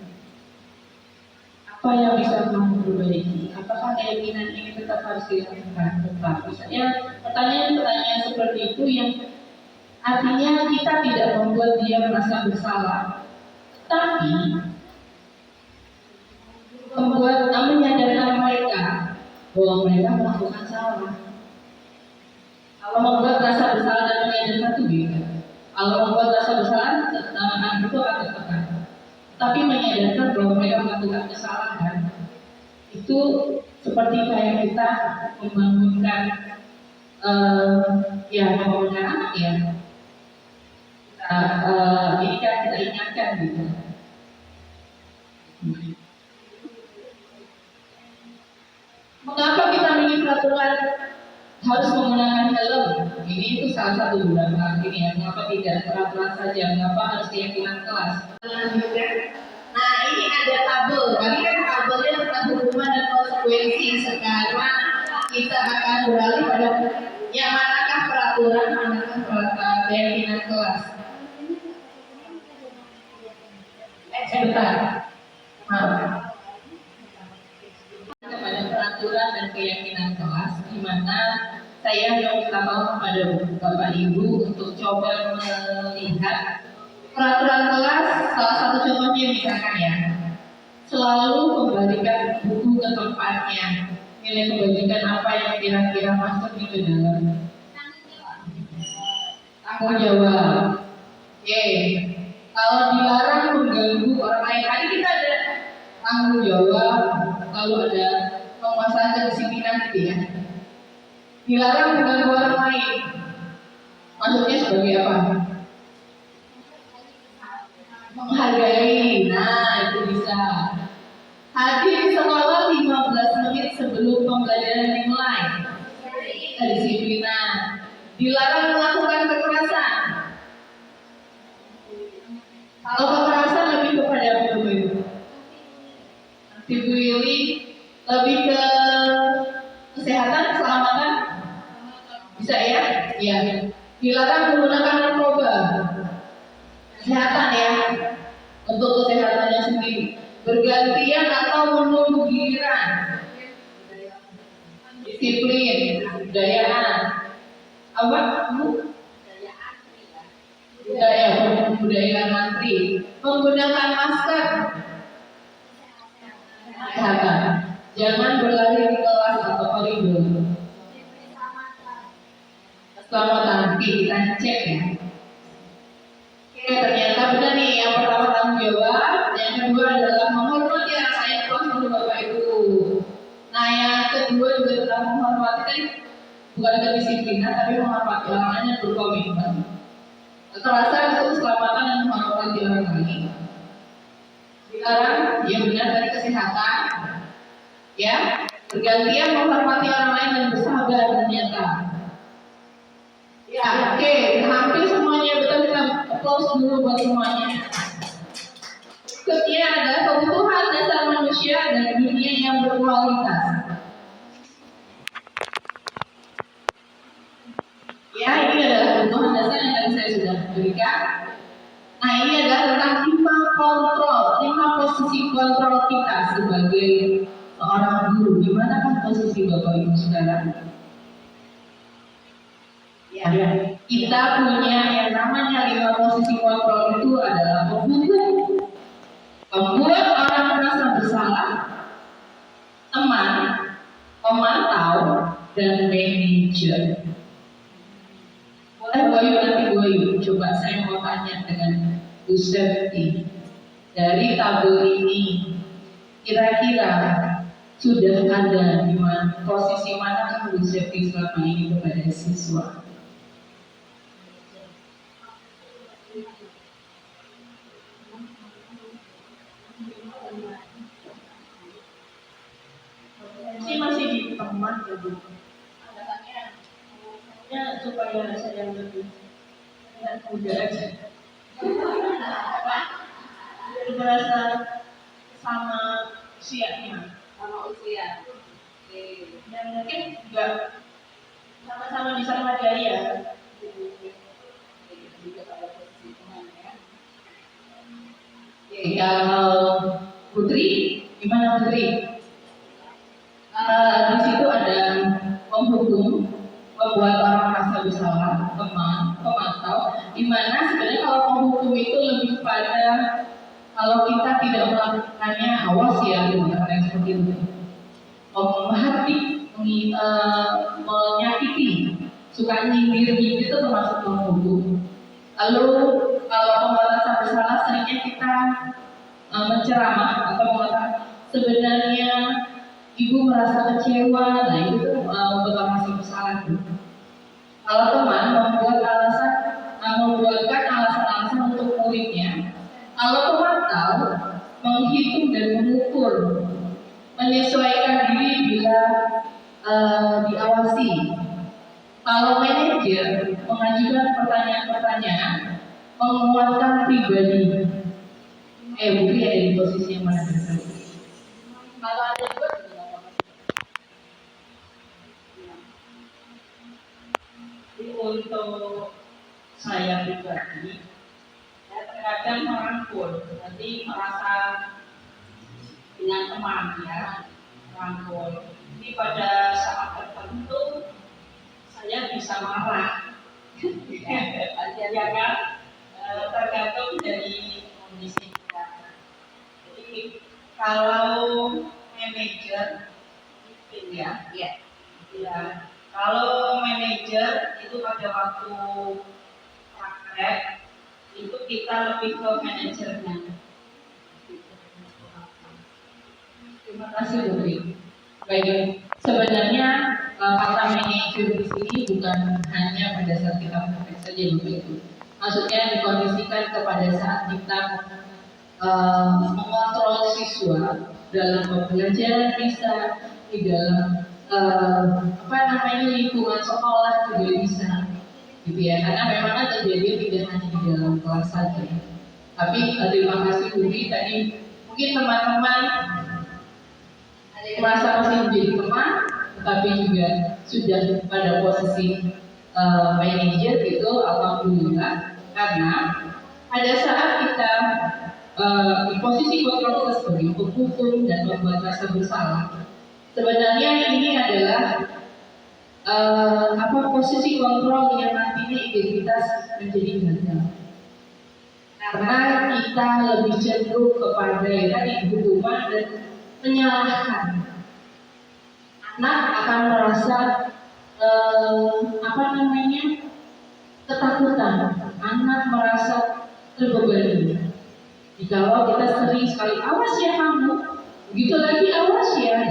Apa yang bisa kamu perbaiki? Apakah keyakinan ini tetap harus dilakukan? Tetap. Misalnya pertanyaan-pertanyaan seperti itu yang artinya kita tidak membuat dia merasa bersalah, tapi menyadarkan mereka bahwa mereka melakukan salah. Kalau membuat rasa bersalah dan menyadarkan itu beda. Kalau membuat rasa bersalah, anak itu akan tertekan. Tapi menyadarkan bahwa mereka melakukan kesalahan, itu seperti kayak kita membangunkan, membangunkan anak ya. Ini kan kita ingatkan gitu. Mengapa kita bikin peraturan harus menggunakan helm? Ini itu salah satu beberapa ini ya. Mengapa tidak peraturan saja? Mengapa harus keyakinan kelas? Nah, ini ada tabel. Tadi kan tabelnya tentang hukuman dan konsekuensi. Sekarang kita akan beralih pada yang manakah peraturan, manakah keyakinan kelas. Sebentar. Maaf. Kepada peraturan dan keyakinan kelas, di mana saya minta tolong kepada Bapak Ibu untuk coba melihat peraturan kelas. Salah satu contohnya misalkan ya, selalu kembalikan buku ke tempatnya. Nilai kebajikan apa yang kira-kira masuk di dalam tanggung jawab. Oke. Kalau dilarang mengganggu orang lain, tadi kita ada tanggung jawab, lalu ada penguasaan kedisiplinan gitu ya. Dilarang mengganggu orang lain, maksudnya sebagai apa? Menghargai. Nah, itu bisa. Hadir sekolah 15 menit sebelum pembelajaran dimulai. Kedisiplinan. Dilarang melakukan kekerasan. Kalau kekerasan lebih kepada apa dulu? Dipilih lebih ke kesehatan, keselamatan, bisa ya? Iya. Dilarang menggunakan narkoba. Kesehatan ya, untuk kesehatannya sendiri. Bergantian atau menunggu giliran. Disiplin, kebudayaan. Apa? Budaya mantri. Menggunakan masker. Kesehatan. Jangan berlari di kelas atau koridor. Keselamatan, kita cek ya. Oke, ternyata benar nih. Yang pertama tanggung jawab, yang kedua adalah menghormati orang lain, kelas dulu Bapak Ibu. Nah, yang kedua juga tentang menghormati, kan bukan kedisiplinan, tapi menghormati orang lain yang berkomitmen. Kekerasan itu keselamatan dan menghormati orang lain. Sekarang, ya benar dari kesehatan, ya bergantian menghormati orang lain dan bersahabat ternyata. Ya, oke, hampir semuanya betul, kita applause dulu buat semuanya. Berikutnya adalah kebutuhan dasar manusia dan dunia yang berkualitas. berikan. Nah, ini adalah tentang 5 posisi kontrol kita sebagai seorang guru. Gimana kan posisi Bapak Ibu sekarang? Ya, kita punya yang namanya 5 posisi kontrol itu adalah pembuat orang merasa bersalah, teman, pemantau, dan manajer. Boleh Bayu, coba saya mau tanya dengan Bu Septi. Dari tabel ini, kira-kira sudah ada di posisi mana Bu Septi selama ini kepada siswa? Masih di teman ya Bu. Ya, supaya saya lebih muda aja. Jadi merasa sama usianya. Dan mungkin juga sama-sama bisa menghargai ya. Kalau Putri, gimana Putri? Di situ ada menghukum, membuat orang merasa bersalah, teman, pemantau. Di mana sebenarnya kalau menghukum itu lebih pada kalau kita tidak melakukannya, awas ya, yang seperti itu. Menghati, menyakiti, suka nyindir itu termasuk menghukum. Lalu kalau pembalasan bersalah seringnya kita menceramah atau mengatakan sebenarnya ibu merasa kecewa, nah itu membuat merasa bersalah. Kalau teman membuatkan alasan-alasan untuk muridnya. Kalau pemantau menghitung dan mengukur, menyesuaikan diri bila diawasi. Kalau manajer mengajukan pertanyaan-pertanyaan, menguatkan pribadi. Bukti ada di posisi yang mana? Kalau ada juga untuk saya pribadi, saya terkadang merangkul, jadi merasa dengan teman ya, merangkul. Jadi pada saat tertentu saya bisa marah, ya kan? Tergantung dari kondisi kita. Jadi kalau manajer, ya. Kalau manajer itu pada waktu praktek itu kita lebih ke manajernya. Terima kasih Putri. Baik, sebenarnya kata manajer di sini bukan hanya pada saat kita praktek saja begitu. Maksudnya dikondisikan kepada saat kita mengontrol siswa dalam pembelajaran bisa di dalam lingkungan sekolah juga bisa, gitu ya. Karena memang kan terjadi tidak hanya di dalam kelas saja. Tapi terima kasih Budi tadi. Mungkin teman-teman merasa masih menjadi teman, tetapi juga sudah pada posisi manajer gitu, alhamdulillah. Karena pada saat kita di posisi kontrol kita sebagai penghukum dan membuat rasa bersalah, sebenarnya ini adalah posisi kontrol yang nantinya identitas menjadi gagal. Karena kita lebih cenderung kepada hukuman dan menyalahkan. Anak akan merasa ketakutan. Anak merasa terbebani. Jikalau kita sering sekali awas ya kamu, begitu lagi awas ya.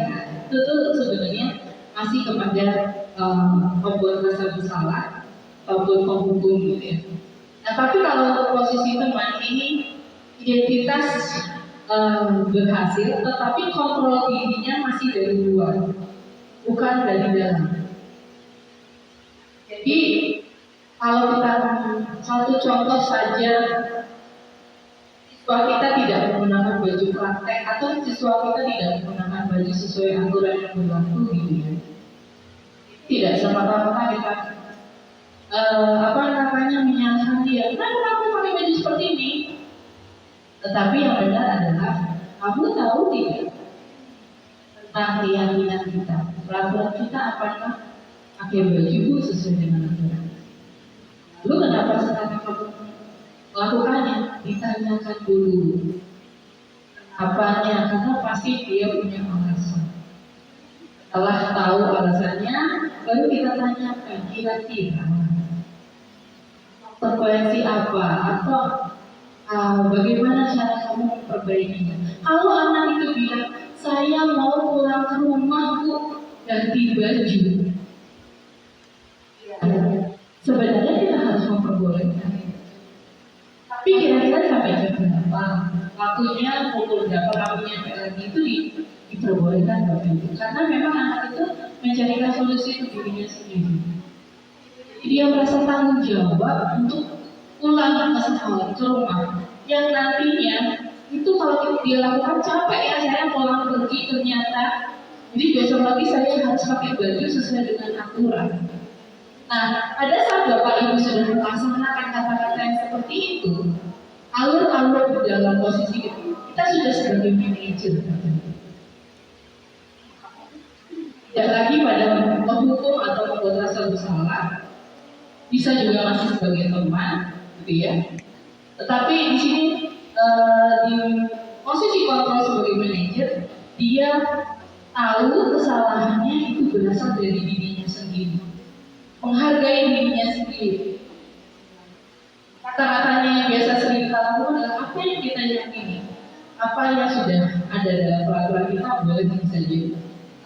Itu sebenarnya masih kepada membuat rasa bersalah ataupun penghukum gitu ya. Nah, tapi kalau untuk posisi teman ini identitas berhasil, tetapi kontrol dirinya masih dari luar, bukan dari dalam. Jadi kalau kita satu contoh saja, siswa kita tidak menggunakan baju praktek atau siswa kita tidak menggunakan baju sesuai aturan yang berlaku gitu ya. Tidak semata-mata kita menyalahkan dia. Kenapa kamu pakai baju seperti ini? Tetapi yang benar adalah kamu tahu tidak tentang keyakinan kita, peraturan kita apakah pakai baju sesuai dengan aturan. Lalu kenapa sekarang kamu melakukannya? Ditanyakan dulu apanya, karena pasti dia punya alasan. Setelah tahu alasannya, baru kita tanyakan kira-kira konsekuensi apa atau bagaimana cara kamu memperbaikinya. Kalau anak itu bilang, saya mau pulang ke rumah Bu, ganti baju, sebenarnya kita harus memperbolehkan. Tapi kira-kira sampai jam berapa? Waktunya pukul berapa? Waktunya lagi itu diperbolehkan Bapak Ibu. Karena memang anak itu mencarikan solusi untuk dirinya sendiri. Dia merasa tanggung jawab untuk pulang ke sekolah, ke rumah. Yang nantinya itu kalau dia lakukan capek ya, saya pulang pergi ternyata. Jadi besok lagi saya harus pakai baju sesuai dengan aturan. Nah, pada saat Bapak Ibu sudah melaksanakan kata-kata yang seperti itu, alur-alur di dalam posisi itu, kita sudah sebagai manajer. Tidak lagi pada menghukum atau membuat rasa bersalah, bisa juga masih sebagai teman, gitu ya. Tetapi di sini di posisi kontrol sebagai manajer, dia tahu kesalahannya itu berasal dari dirinya sendiri, menghargai dirinya sendiri. Kata-katanya yang biasa sering kita lakukan adalah apa yang kita yakini, apa yang sudah ada dalam peraturan kita boleh saja.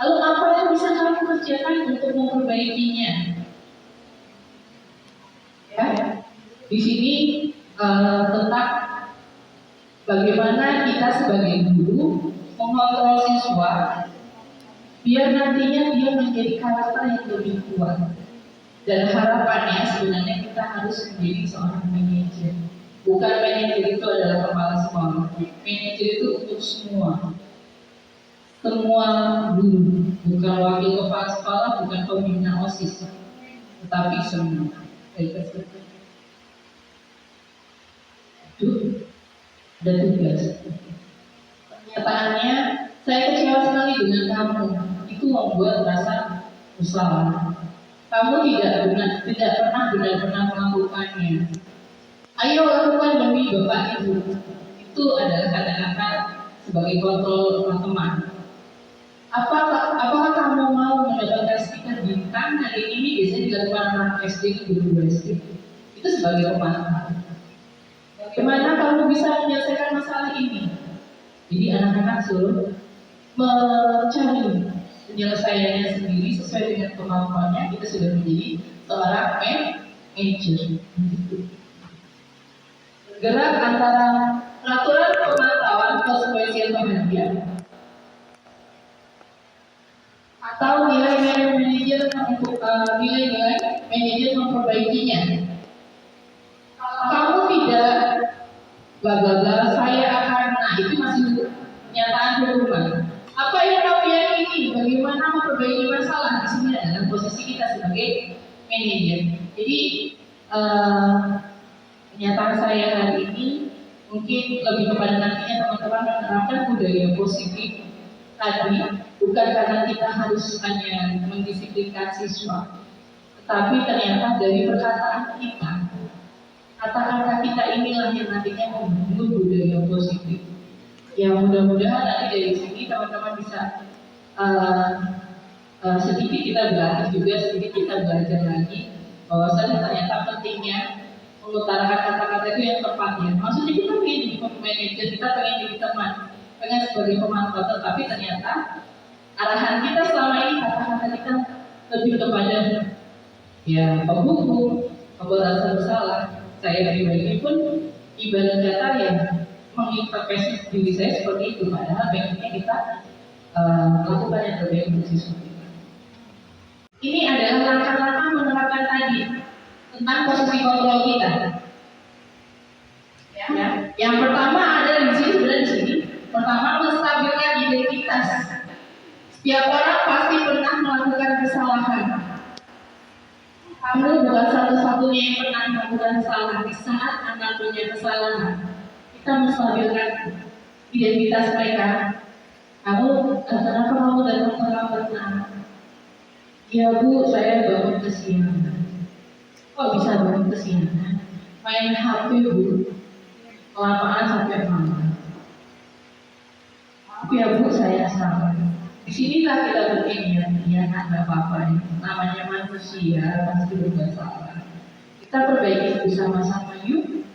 Lalu apa yang bisa kamu kerjakan untuk memperbaikinya? Ya, di sini tentang bagaimana kita sebagai guru mengontrol siswa biar nantinya dia menjadi karakter yang lebih kuat. Dan harapannya sebenarnya kita harus menjadi seorang manajer. Bukan manajer itu adalah kepala sekolah. Manajer itu untuk semua guru, bukan wakil kepala sekolah, bukan pembina OSIS, tetapi semua. Itu ada tugas. Kenyataannya saya kecewa sekali dengan kamu. Itu membuat rasa bersalah. Kamu tidak pernah benar-benar melakukannya. Ayo lakukan demi Bapak Ibu. Itu adalah kata-kata sebagai kontrol teman-teman. Apakah kamu mau mendapatkan stiker bintang? Hari ini biasanya dilakukan anak SD ke guru SD. Itu sebagai pemantau. Bagaimana kamu bisa menyelesaikan masalah ini? Jadi anak-anak suruh mencari penyelesaiannya sendiri sesuai dengan kemampuannya. Kita sudah menjadi seorang manajer. Gerak antara peraturan pemantauan konsekuensi yang bahagia atau nilai-nilai manajer untuk nilai-nilai manajer memperbaikinya. Kamu tidak bla saya akan, nah itu masih pernyataan hukuman. Apa yang kamu yakini? Bagaimana memperbaiki masalah? Di sini adalah posisi kita sebagai manajer. Jadi pernyataan saya hari ini mungkin lebih kepada nantinya teman-teman menerapkan budaya positif tadi, bukan karena kita harus hanya mendisiplinkan siswa, tetapi ternyata dari perkataan kita, kata-kata kita inilah yang nantinya membangun budaya positif. Ya mudah-mudahan nanti dari sini teman-teman bisa sedikit kita berlatih juga, sedikit kita belajar lagi bahwasanya ternyata pentingnya mengutarakan kata-kata itu yang tepat ya. Maksudnya kita pengen jadi manajer, kita pengen jadi teman, pengen sebagai pemantau, tetapi ternyata arahan kita selama ini kata-kata kita lebih kepada ya penghukum, pemberantasan bersalah. Saya pribadi pun ibarat kata yang mengintervensi diri saya seperti itu, padahal baiknya kita lakukan yang terbaik untuk siswa kita. Ini adalah langkah-langkah menerapkan tadi tentang posisi kontrol kita. Ya. Yang pertama ada di sini, sudah di sini. Pertama, menstabilkan identitas. Setiap orang pasti pernah melakukan kesalahan. Kamu bukan satu-satunya yang pernah melakukan kesalahan. Di saat anak punya kesalahan, kita menstabilkan identitas mereka. Kenapa kamu datang terlambat? Ya bu, saya bangun kesiangan. Kok bisa bangun kesiangan? Main HP bu, kelamaan sampai malam. Ya bu, saya salah. Disinilah kita berpikir, ya nggak apa-apa. Namanya manusia pasti berbuat salah. Kita perbaiki bersama-sama yuk.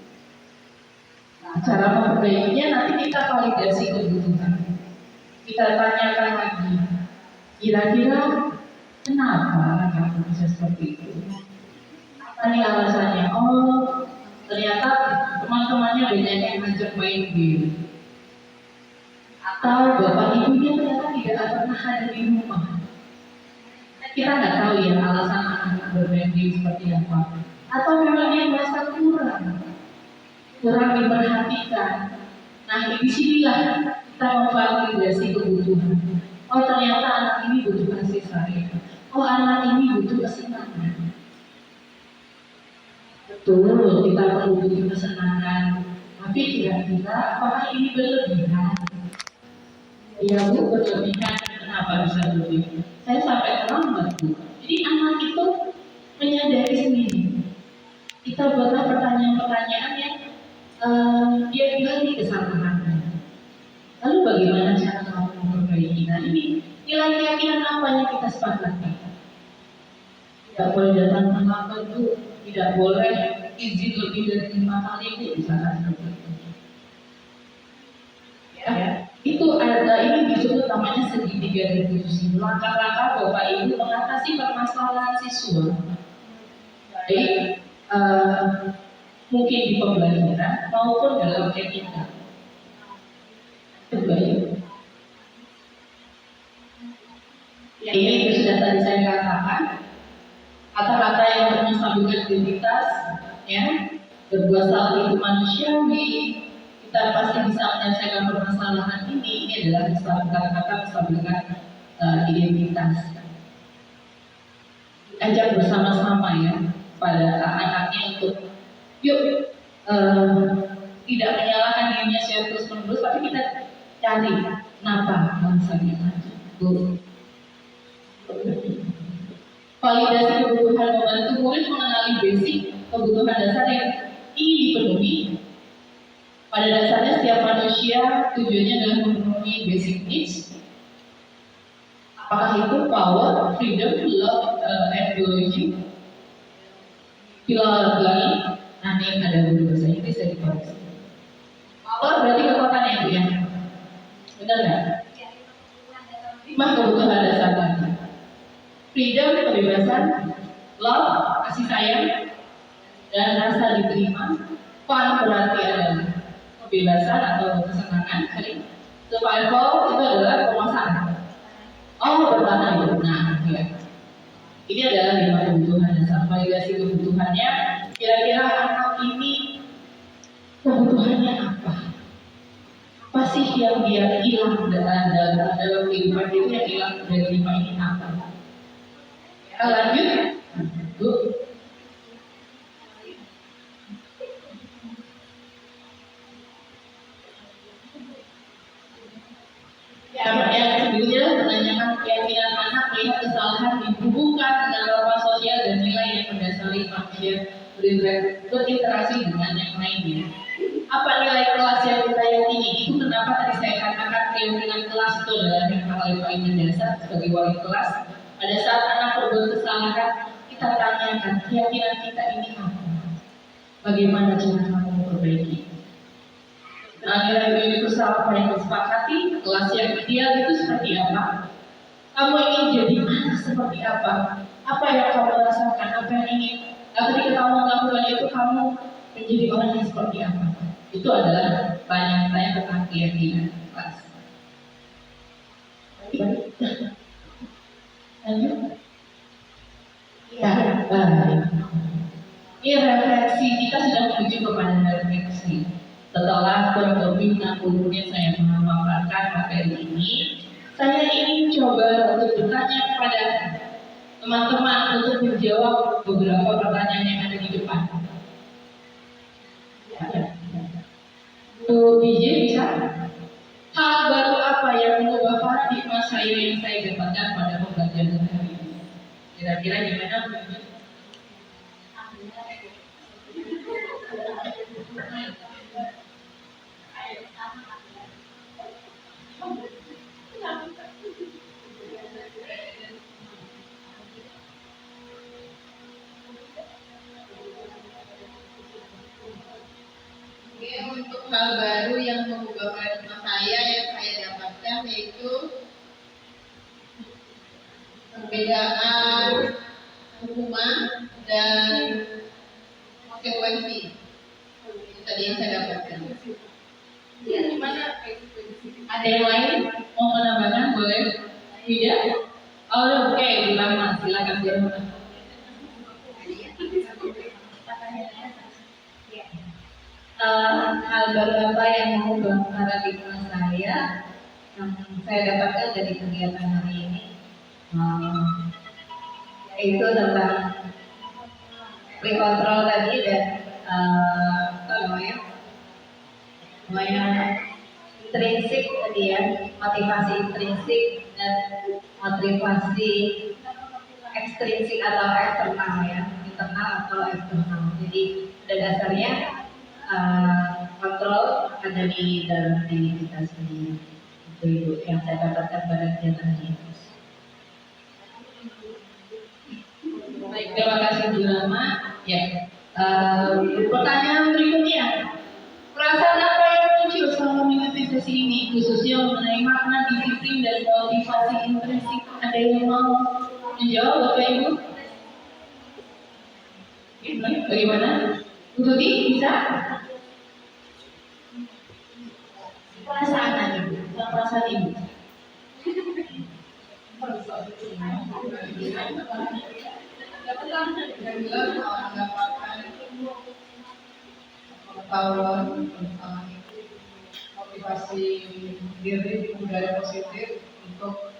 Nah, cara memperbaikinya nanti kita validasi kebutuhan. Kita tanyakan lagi, kira-kira kenapa kamu bisa seperti itu? Apa nih alasannya? Oh, ternyata teman-temannya banyak yang ngajak main game. Atau bapak ibunya ternyata tidak pernah ada di rumah. Kita nggak tahu ya alasan anak bermain game seperti apa. Atau memang dia merasa kurang diperhatikan. Nah, di sinilah kita memvalidasi kebutuhan. Oh, ternyata anak ini butuh kasih sayang. Oh, anak ini butuh kesenangan. Betul, kita perlu butuh kesenangan. Tapi kira-kira apakah ini berlebihan? Ya bu, berlebihan. Kenapa bisa berlebihan? Saya sampai terlambat bu. Jadi anak itu menyadari sendiri. Kita buatlah pertanyaan-pertanyaan yang dia gali kesalahannya. Lalu bagaimana cara kamu memperbaiki? Nah ini nilai keyakinan apa yang kita sepakati? Tidak boleh datang terlambat bu. Tidak boleh izin lebih dari 5 kali bu. Misalkan seperti itu. Ya. Itu ada ini disebut namanya segitiga revolusi. Langkah-langkah Bapak Ibu mengatasi permasalahan siswa. Baik mungkin di pembelajaran maupun dalam etika. Baik. Ya, ini sudah tadi saya katakan. Kata-kata yang untuk menstabilkan identitas, ya, berbuat salah itu manusiawi. Kita pasti bisa menyelesaikan permasalahan ini adalah menstabilkan identitas. Ajak bersama-sama ya pada anaknya untuk yuk tidak menyalahkan dirinya secara terus-menerus, tapi kita cari kenapa bangsanya maju. Validasi kebutuhan membantu murid mengenali basic kebutuhan dasar yang ingin dipenuhi. Pada dasarnya setiap manusia tujuannya adalah memenuhi basic needs. Apakah itu power, freedom, love, and biology? Bila ulangi, nanti ada guru bahasa Inggris saya dikoreksi. Power berarti kekuatan yang itu ya, benar nggak? 5 kebutuhan dasar tadi. Freedom, kebebasan, love, kasih sayang, dan rasa diterima. Fun berarti adalah kebebasan atau kesenangan. Survival itu adalah penguasaan. Oh, bertahan hidup. Nah, ya. Ini adalah 5 kebutuhan dasar. Validasi kebutuhannya, kira-kira anak ini kebutuhannya apa? Apa sih yang dia hilang dalam kehidupan itu yang hilang dari 5 ini apa? Lanjut, Bu. Yang sebelumnya menanyakan keyakinan anak melihat kesalahan dihubungkan dengan norma sosial dan nilai yang mendasari manusia berinteraksi dengan yang lainnya. Apa nilai kelas yang kita yakini? Itu kenapa tadi saya katakan keyakinan kelas itu adalah hal yang paling mendasar sebagai wali kelas. Pada saat anak berbuat kesalahan, kita tanyakan keyakinan kita ini apa? Bagaimana cara kamu memperbaiki? Nilai universal apa yang disepakati, kelas yang ideal itu seperti apa? Kamu ingin jadi anak seperti apa? Apa yang kamu rasakan? Apa yang ingin? Ketika kamu melakukan itu, kamu menjadi orang yang seperti apa? Itu adalah banyak tentang keyakinan kelas. Lanjut. Ya, baik. Ini refleksi, kita sudah menuju kepada refleksi. Setelah kurang lebih 60 menit saya memaparkan materi ini, saya ingin coba untuk bertanya kepada teman-teman untuk menjawab beberapa pertanyaan yang ada di depan. Bu DJ bisa? Hal baru apa yang mengubah paradigma saya yang saya dapatkan pada pembelajaran hari ini? Kira-kira gimana? Oke, untuk hal baru yang mengubah paradigma saya yang saya dapatkan yaitu perbedaan hukuman dan konsekuensi. Itu tadi yang saya dapatkan. Ada yang lain mau menambahkan? Boleh? Tidak? Oh, oke, bilang mas, silakan silakan. Hal baru apa yang mengubah paradigma saya yang saya dapatkan dari kegiatan hari ini yaitu tentang pre-control tadi dan apa namanya intrinsik tadi ya, motivasi intrinsik dan motivasi ekstrinsik atau eksternal ya, internal atau eksternal. Jadi pada dasarnya kontrol ada di dalam diri kita sendiri. Itu yang saya dapatkan pada kegiatan ini. Baik, terima kasih Bu Rama. Ya, pertanyaan berikutnya. Perasaan apa yang muncul selama mengikuti sesi ini, khususnya mengenai makna, disiplin, dan motivasi intrinsik? Ada yang mau menjawab, Bapak Ibu? Bagaimana? Bu Tuti, bisa? Perasaan aja, Perasaan Ibu. Yang jelas mendapatkan pengetahuan tentang motivasi diri budaya positif untuk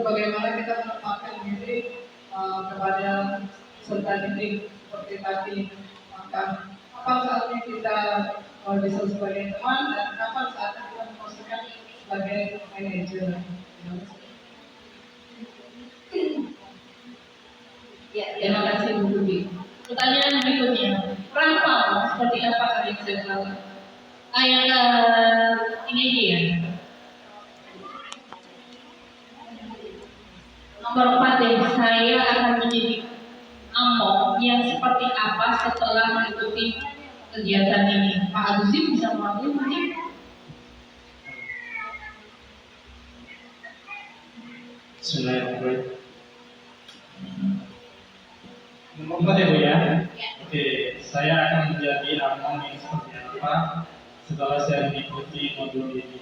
bagaimana kita menempatkan diri kepada serta didik seperti tadi, maka kapan saatnya kita bisa sebagai teman dan kapan saatnya kita memposisikan sebagai manajer. Ya, terima kasih Bu Tuti. Pertanyaan berikutnya, Rampal seperti apa yang saya tahu? Ini dia. Nomor 4 deh, saya akan menjadi amok yang seperti apa setelah mengikuti kegiatan ini. Pak Agustin bisa mengakui mungkin? Bismillahirrahmanirrahim. Nomor 4 ya Bu ya? Oke, saya akan menjadi among yang seperti apa setelah saya mengikuti modul ini.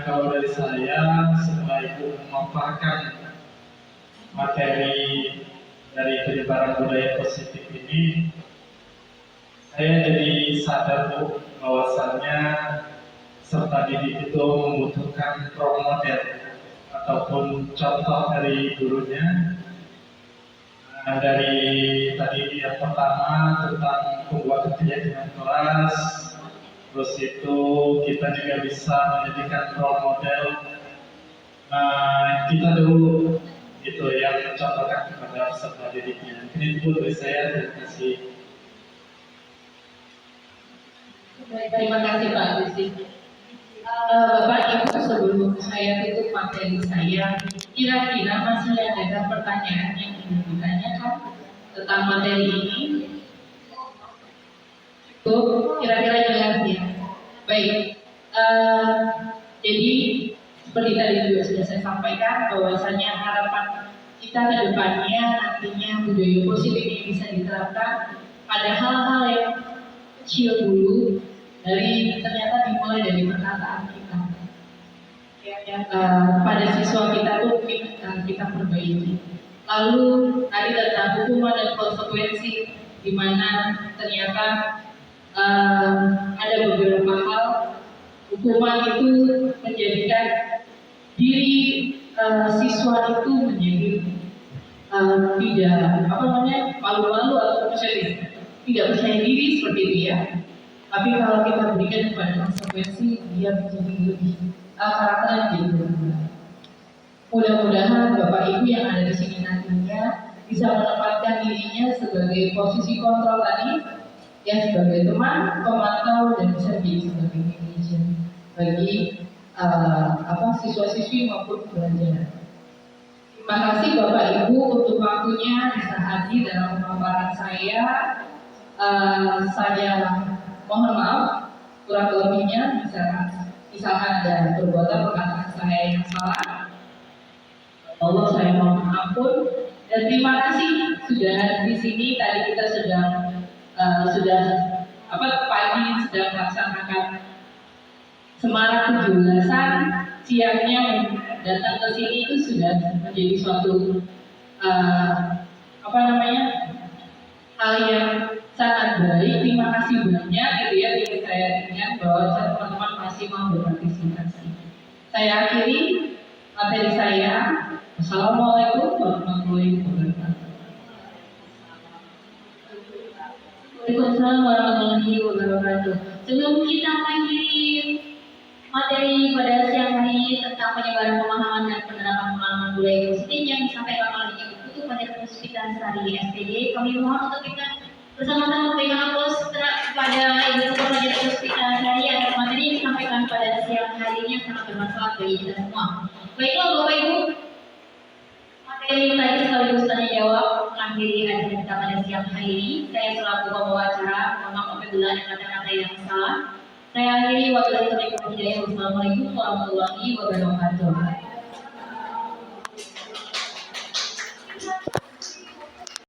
Kalau dari saya, setelah itu memaparkan materi dari penyebaran budaya positif ini, saya jadi sadar Bu bahwasannya serta didik itu membutuhkan role model ataupun contoh dari gurunya. Dari tadi yang pertama tentang pembuatan keyakinan kelas, terus itu kita juga bisa menjadikan role model. Kita dulu gitu yang mencontohkan kepada peserta didiknya. Ini dulu dari saya, terima kasih. Terima kasih Pak Agustin. Bapak Ibu, sebelum saya tutup materi saya, kira-kira masih ada pertanyaan yang ingin ditanyakan tentang materi ini? Tuh, kira-kira jelas ya. Baik, jadi seperti tadi juga sudah saya sampaikan bahwasanya harapan kita ke depannya nantinya budaya positif ini bisa diterapkan pada hal-hal yang kecil dulu, ternyata dimulai dari perkataan kita. Pada siswa kita tuh mungkin kita perbaiki. Lalu tadi tentang hukuman dan konsekuensi, di mana ternyata ada beberapa hal hukuman itu menjadikan diri siswa itu menjadi tidak malu-malu atau tidak percaya diri seperti itu ya. Tapi kalau kita berikan kepada konsekuensi, dia menjadi lebih karakternya jadi berubah. Mudah-mudahan Bapak Ibu yang ada di sini nantinya bisa menempatkan dirinya sebagai posisi kontrol tadi, ya sebagai teman, pemantau, dan bisa menjadi sebagai manajer bagi siswa-siswi maupun pelajar. Terima kasih Bapak Ibu untuk waktunya bisa hadir dalam pemaparan saya. Saya mohon maaf kurang lebihnya, misalkan ada perbuatan perkataan saya yang salah. Allah saya mohon ampun dan terima kasih sudah hadir di sini. Tadi kita pagi sedang melaksanakan semarak 17-an, siangnya datang ke sini itu sudah menjadi suatu hal yang sangat baik. Terima kasih banyak gitu ya, ingin saya ingat bahwa teman-teman masih mau berpartisipasi. Saya akhiri materi saya. Assalamualaikum warahmatullahi wabarakatuh. Waalaikumsalam warahmatullahi wabarakatuh. Sebelum kita mengakhiri materi pada siang hari ini tentang penyebaran pemahaman dan penerapan pengalaman budaya positif yang disampaikan oleh Ibu Panjat Puspita Sari SPD, kami mohon untuk kita bersama-sama memberikan aplaus kepada Ibu Panjat Puspita Sari atas materi yang disampaikan pada siang hari ini yang sangat bermanfaat bagi kita semua. Baiklah Bapak Ibu, materi tadi sekaligus tanya jawab mengakhiri acara kita pada siang hari ini. Saya selaku pembawa acara, mohon maaf apabila ada kata-kata yang salah. Saya akhiri. Wassalamualaikum warahmatullahi wabarakatuh.